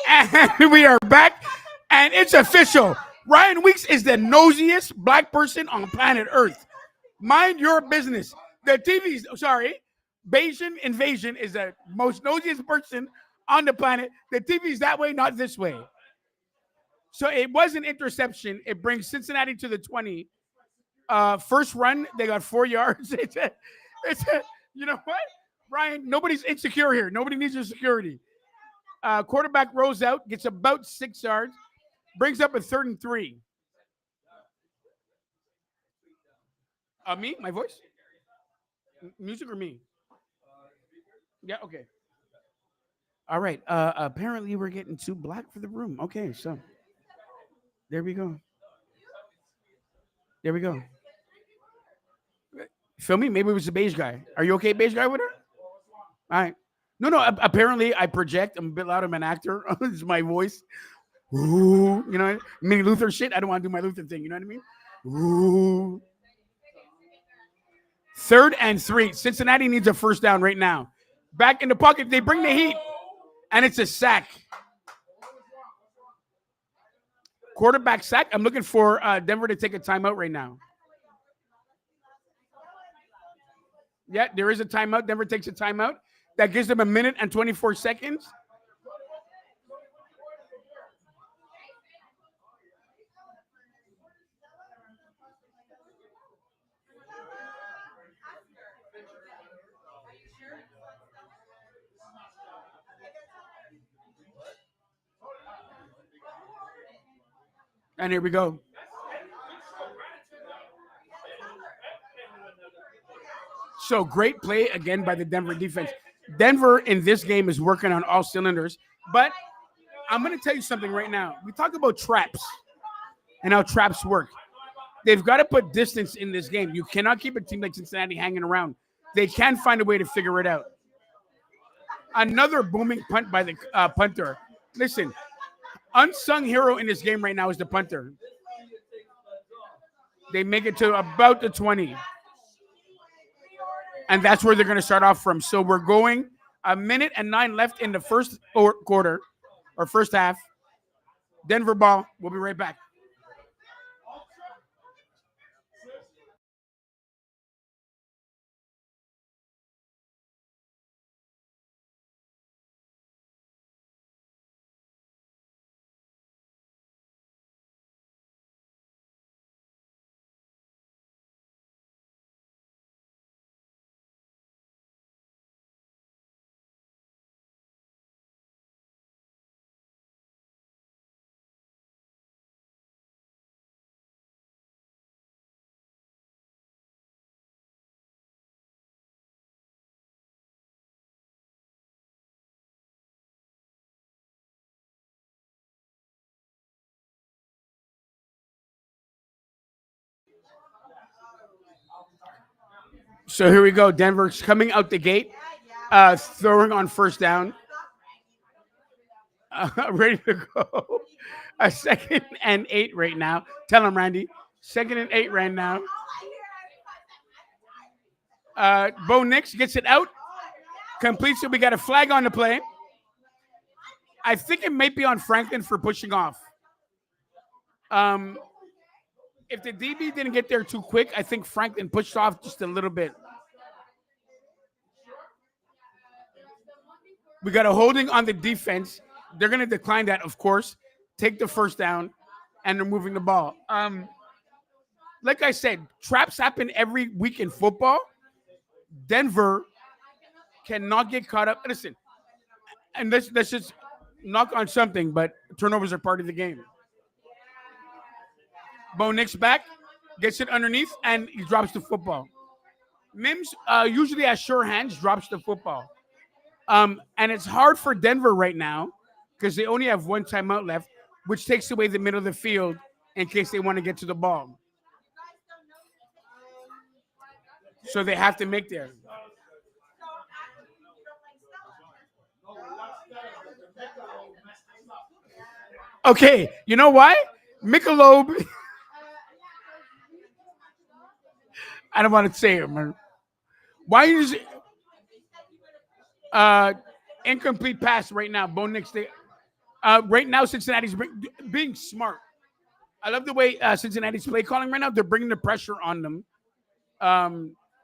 And we are back, and it's official. Ryan Weeks is the nosiest black person on planet Earth. Mind your business. The TV's, sorry, Bayesian invasion is the most nosiest person on the planet. The TV's that way, not this way. So it was an interception. It brings Cincinnati to the 20. First run, they got 4 yards. You know what? Ryan, nobody's insecure here. Nobody needs your security. Quarterback rolls out, gets about 6 yards, brings up a 3rd and 3. Me? My voice? Music or me? Yeah, okay. All right. Apparently we're getting too black for the room. Okay, so there we go. There we go. Feel me? Maybe it was the beige guy. Are you okay, beige guy with her? All right. No. Apparently, I project. I'm a bit loud. I'm an actor. This is my voice. Ooh, you know, mini Luther shit. I don't want to do my Luther thing. You know what I mean? Ooh. 3rd and 3. Cincinnati needs a first down right now. Back in the pocket. They bring the heat, and it's a sack. Quarterback sack. I'm looking for Denver to take a timeout right now. Yeah, there is a timeout. Denver takes a timeout. That gives them 1 minute and 24 seconds. And here we go. So great play again by the Denver defense. Denver in this game is working on all cylinders. But I'm going to tell you something right now. We talk about traps and how traps work. They've got to put distance in this game. You cannot keep a team like Cincinnati hanging around. They can find a way to figure it out. Another booming punt by the punter. Listen, unsung hero in this game right now is the punter. They make it to about the 20. And that's where they're going to start off from. So we're going 1 minute and 9 left in the first quarter or first half. Denver ball. We'll be right back. So here we go. Denver's coming out the gate, throwing on first down. Ready to go. A 2nd and 8 right now. Tell him, Randy. 2nd and 8 right now. Bo Nix gets it out. Completes it. We got a flag on the play. I think it might be on Franklin for pushing off. If the DB didn't get there too quick, I think Franklin pushed off just a little bit. We got a holding on the defense. They're going to decline that, of course. Take the first down, and they're moving the ball. Like I said, traps happen every week in football. Denver cannot get caught up. Listen, and let's just knock on something, but turnovers are part of the game. Bo Nix back, gets it underneath, and he drops the football. Mims usually has sure hands, drops the football. And it's hard for Denver right now because they only have 1 timeout left, which takes away the middle of the field in case they want to get to the ball. So they have to make there. Okay, you know why? Michelob. I don't want to say it, man. Why is it? Incomplete pass right now. Bo Nix. Right now, Cincinnati's being smart. I love the way Cincinnati's play calling right now. They're bringing the pressure on them.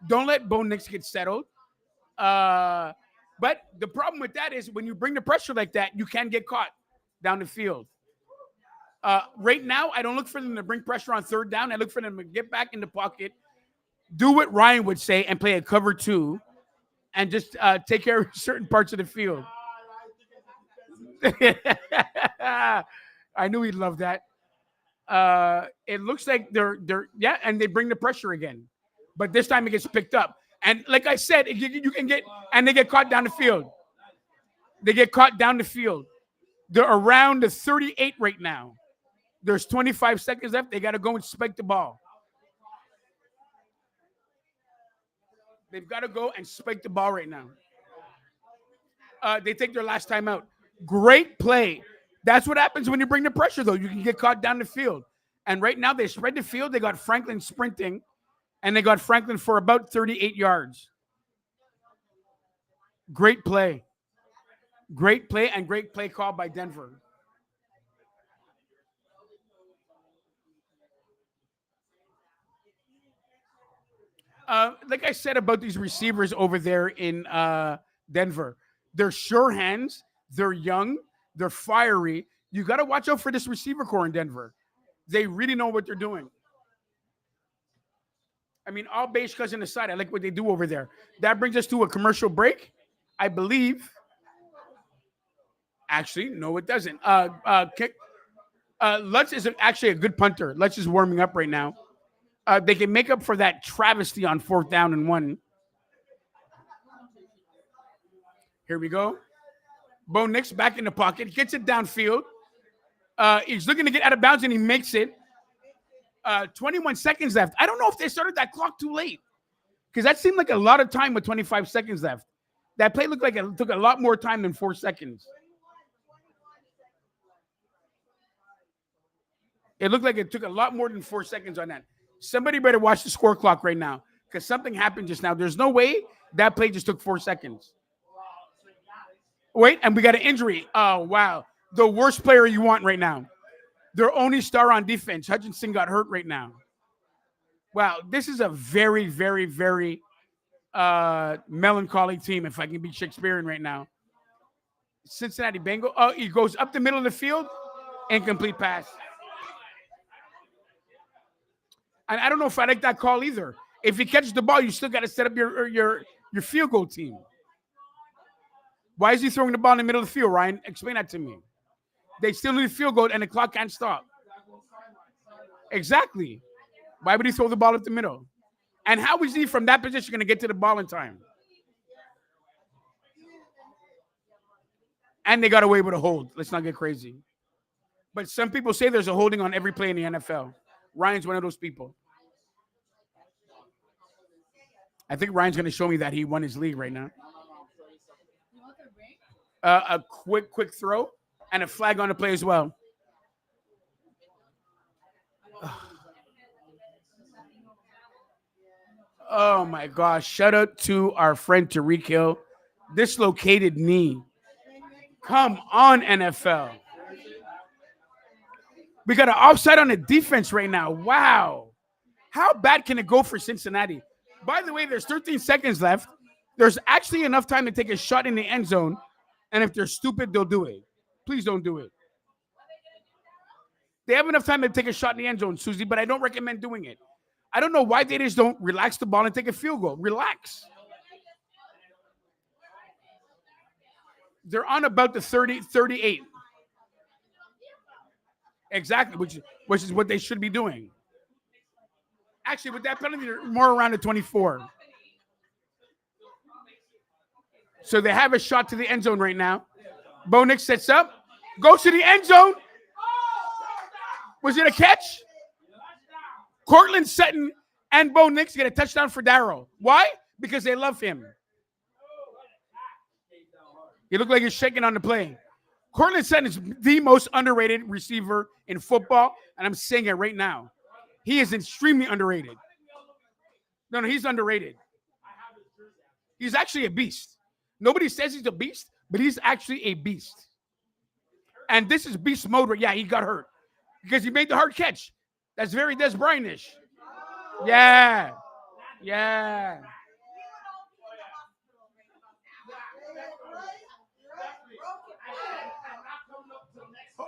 Don't let Bo Nix get settled. But the problem with that is when you bring the pressure like that, you can get caught down the field. Right now, I don't look for them to bring pressure on third down. I look for them to get back in the pocket, do what Ryan would say, and play a cover two, and just take care of certain parts of the field. I knew he'd love that. It looks like they're and they bring the pressure again, but this time it gets picked up. And like I said, you can get, and they get caught down the field. They get caught down the field. They're around the 38 right now. There's 25 seconds left. They got to go and spike the ball. They've got to go and spike the ball right now. They take their last time out. Great play. That's what happens when you bring the pressure, though. You can get caught down the field. And right now, they spread the field. They got Franklin sprinting, and they got Franklin for about 38 yards. Great play. Great play and great play call by Denver. Like I said about these receivers over there in Denver, they're sure hands, they're young, they're fiery. You got to watch out for this receiver core in Denver. They really know what they're doing. I mean, all beige cousin aside, I like what they do over there. That brings us to a commercial break, I believe. Actually, no, it doesn't. Lutz is actually a good punter. Lutz is warming up right now. They can make up for that travesty on 4th down and 1. Here we go. Bo Nix back in the pocket. Gets it downfield. He's looking to get out of bounds, and he makes it. 21 seconds left. I don't know if they started that clock too late, because that seemed like a lot of time with 25 seconds left. That play looked like it took a lot more time than 4 seconds. It looked like it took a lot more than 4 seconds on that. Somebody better watch the score clock right now, because something happened just now. There's no way that play just took 4 seconds. Wait, and we got an injury. Oh, wow. The worst player you want right now. Their only star on defense, Hutchinson, got hurt right now. Wow, this is a very, very, very melancholy team, if I can be Shakespearean right now. Cincinnati Bengals. Oh, he goes up the middle of the field. Incomplete pass. And I don't know if I like that call either. If you catch the ball, you still got to set up your field goal team. Why is he throwing the ball in the middle of the field, Ryan? Explain that to me. They still need a field goal, and the clock can't stop. Exactly. Why would he throw the ball up the middle? And how is he from that position going to get to the ball in time? And they got away with a hold. Let's not get crazy. But some people say there's a holding on every play in the NFL. Ryan's one of those people. I think Ryan's going to show me that he won his league right now. A quick throw and a flag on the play as well. Oh, my gosh. Shout out to our friend Tyreek Hill. Dislocated knee. Come on, NFL. We got an offside on the defense right now. Wow. How bad can it go for Cincinnati? By the way, there's 13 seconds left. There's actually enough time to take a shot in the end zone. And if they're stupid, they'll do it. Please don't do it. They have enough time to take a shot in the end zone, Susie, but I don't recommend doing it. I don't know why they just don't relax the ball and take a field goal. Relax. They're on about the 38. Exactly, which is what they should be doing. Actually, with that penalty, they're more around the 24. So they have a shot to the end zone right now. Bo Nix sets up, goes to the end zone. Was it a catch? Cortland Sutton and Bo Nix get a touchdown for Darryl. Why? Because they love him. He looked like he's shaking on the play. Cortland Sutton is the most underrated receiver in football, and I'm saying it right now. He is extremely underrated. No, he's underrated. He's actually a beast. Nobody says he's a beast, but he's actually a beast. And this is beast mode. Yeah, he got hurt because he made the hard catch. That's very Des Bryne-ish. Yeah. Yeah.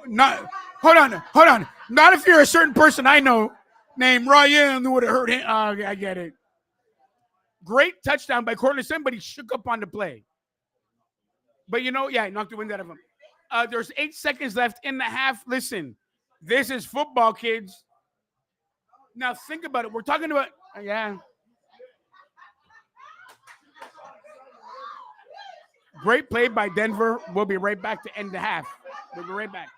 Not hold on. Not if you're a certain person I know named Ryan who would have hurt him. Oh, I get it. Great touchdown by Cortland Sutton, but he shook up on the play. But yeah, he knocked the wind out of him. There's 8 seconds left in the half. Listen, this is football, kids. Now think about it. We're talking about yeah. Great play by Denver. We'll be right back to end the half. We'll be right back.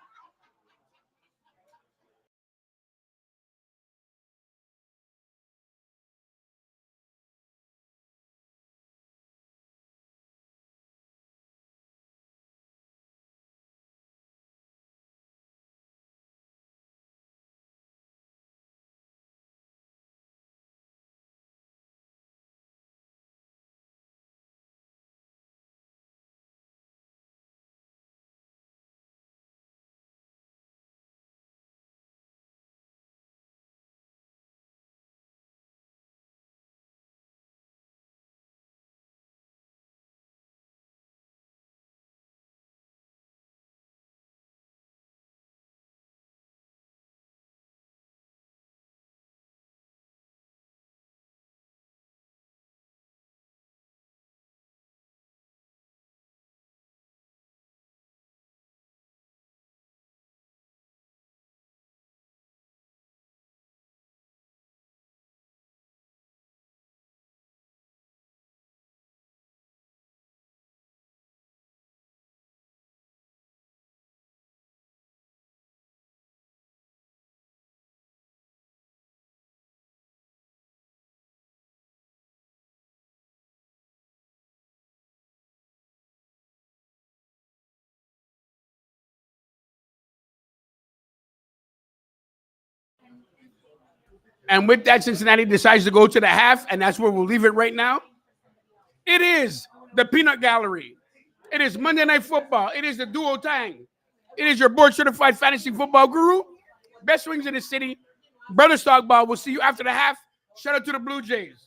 And with that, Cincinnati decides to go to the half, and that's where we'll leave it right now. It is the Peanut Gallery. It is Monday Night Football. It is the Duo Tang. It is your board certified fantasy football guru. Best wings in the city. Brother Stockball. We'll see you after the half. Shout out to the Blue Jays.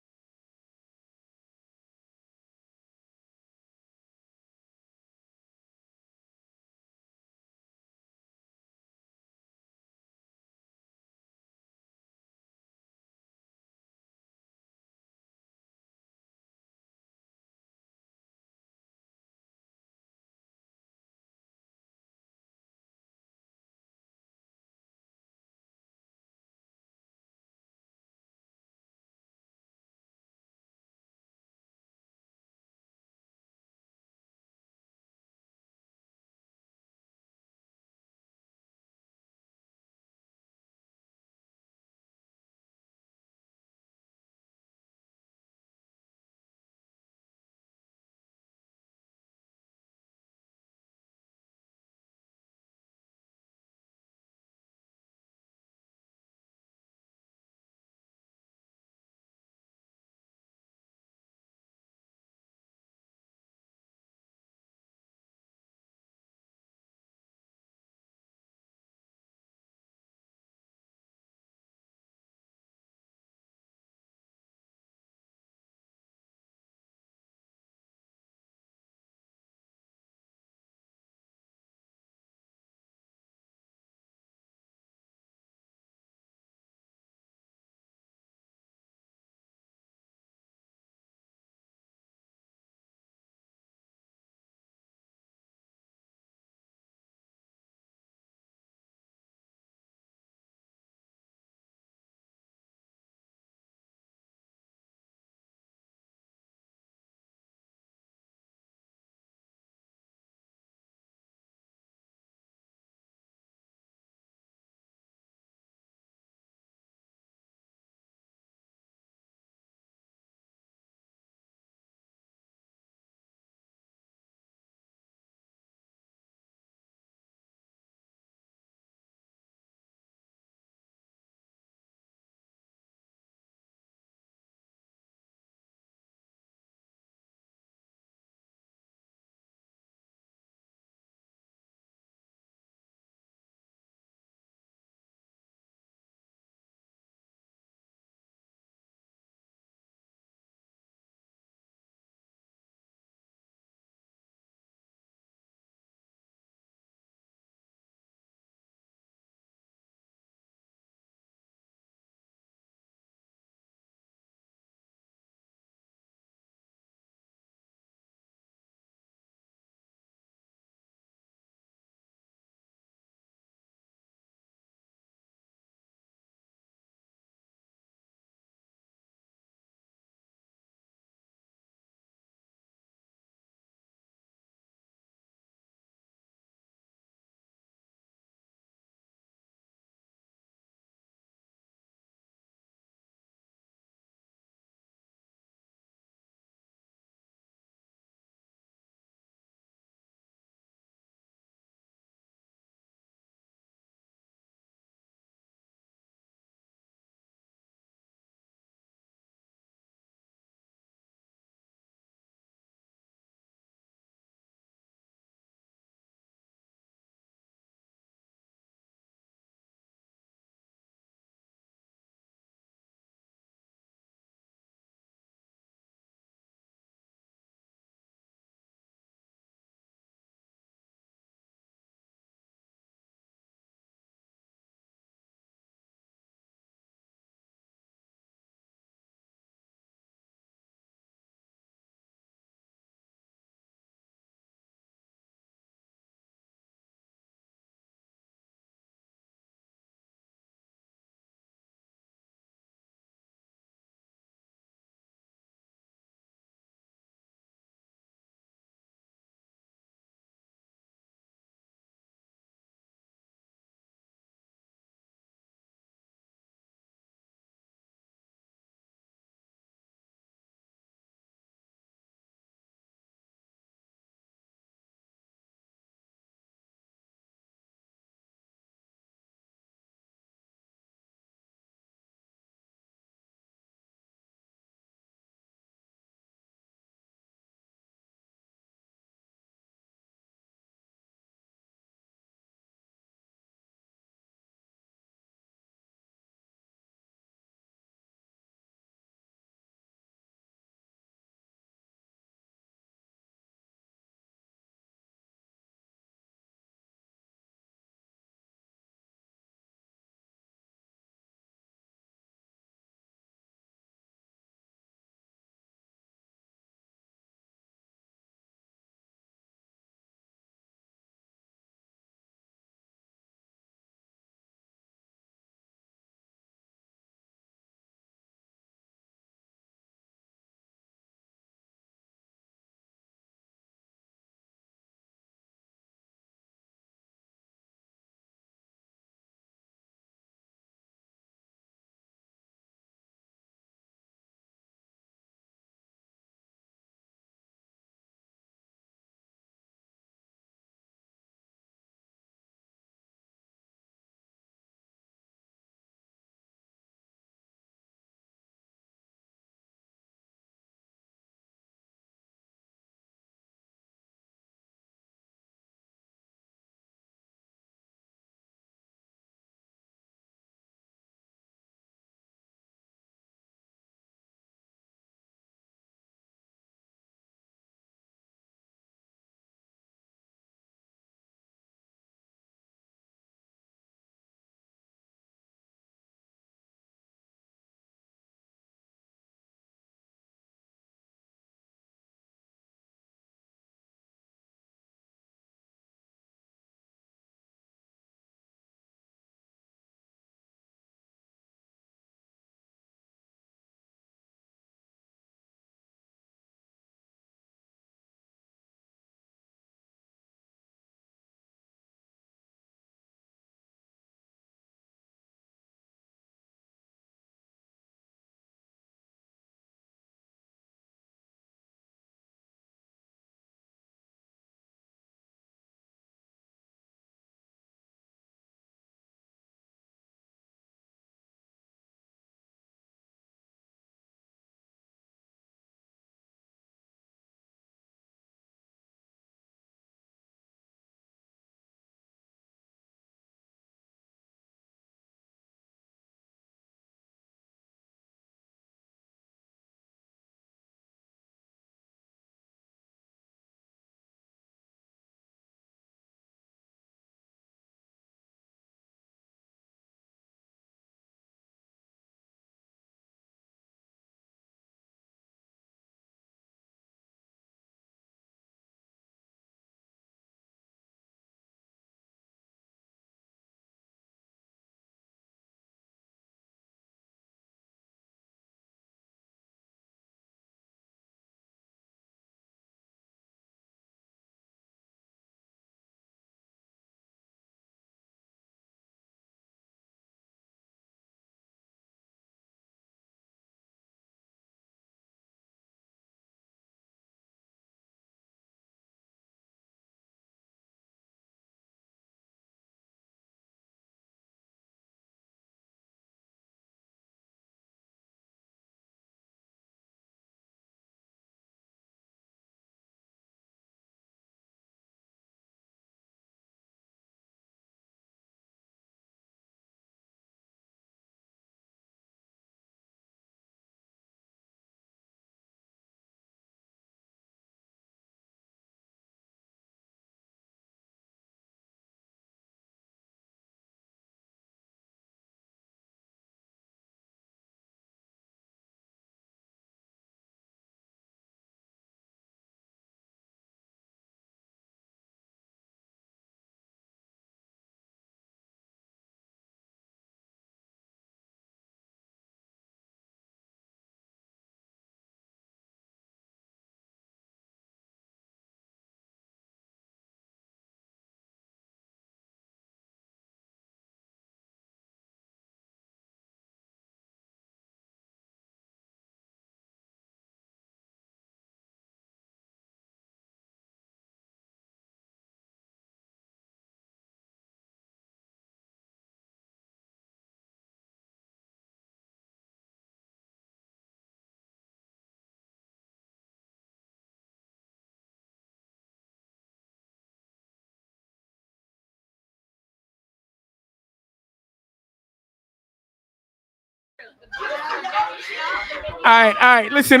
All right. Listen.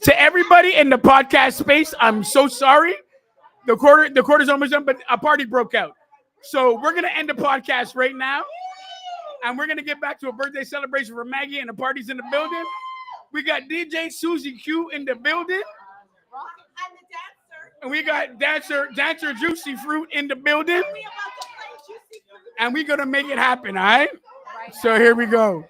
To everybody in the podcast space, I'm so sorry. The quarter's almost done, but a party broke out. So we're gonna end the podcast right now, and we're gonna get back to a birthday celebration for Maggie, and the party's in the building. We got DJ Susie Q in the building, and we got dancer Juicy Fruit in the building, and we're gonna make it happen. All right. So here we go.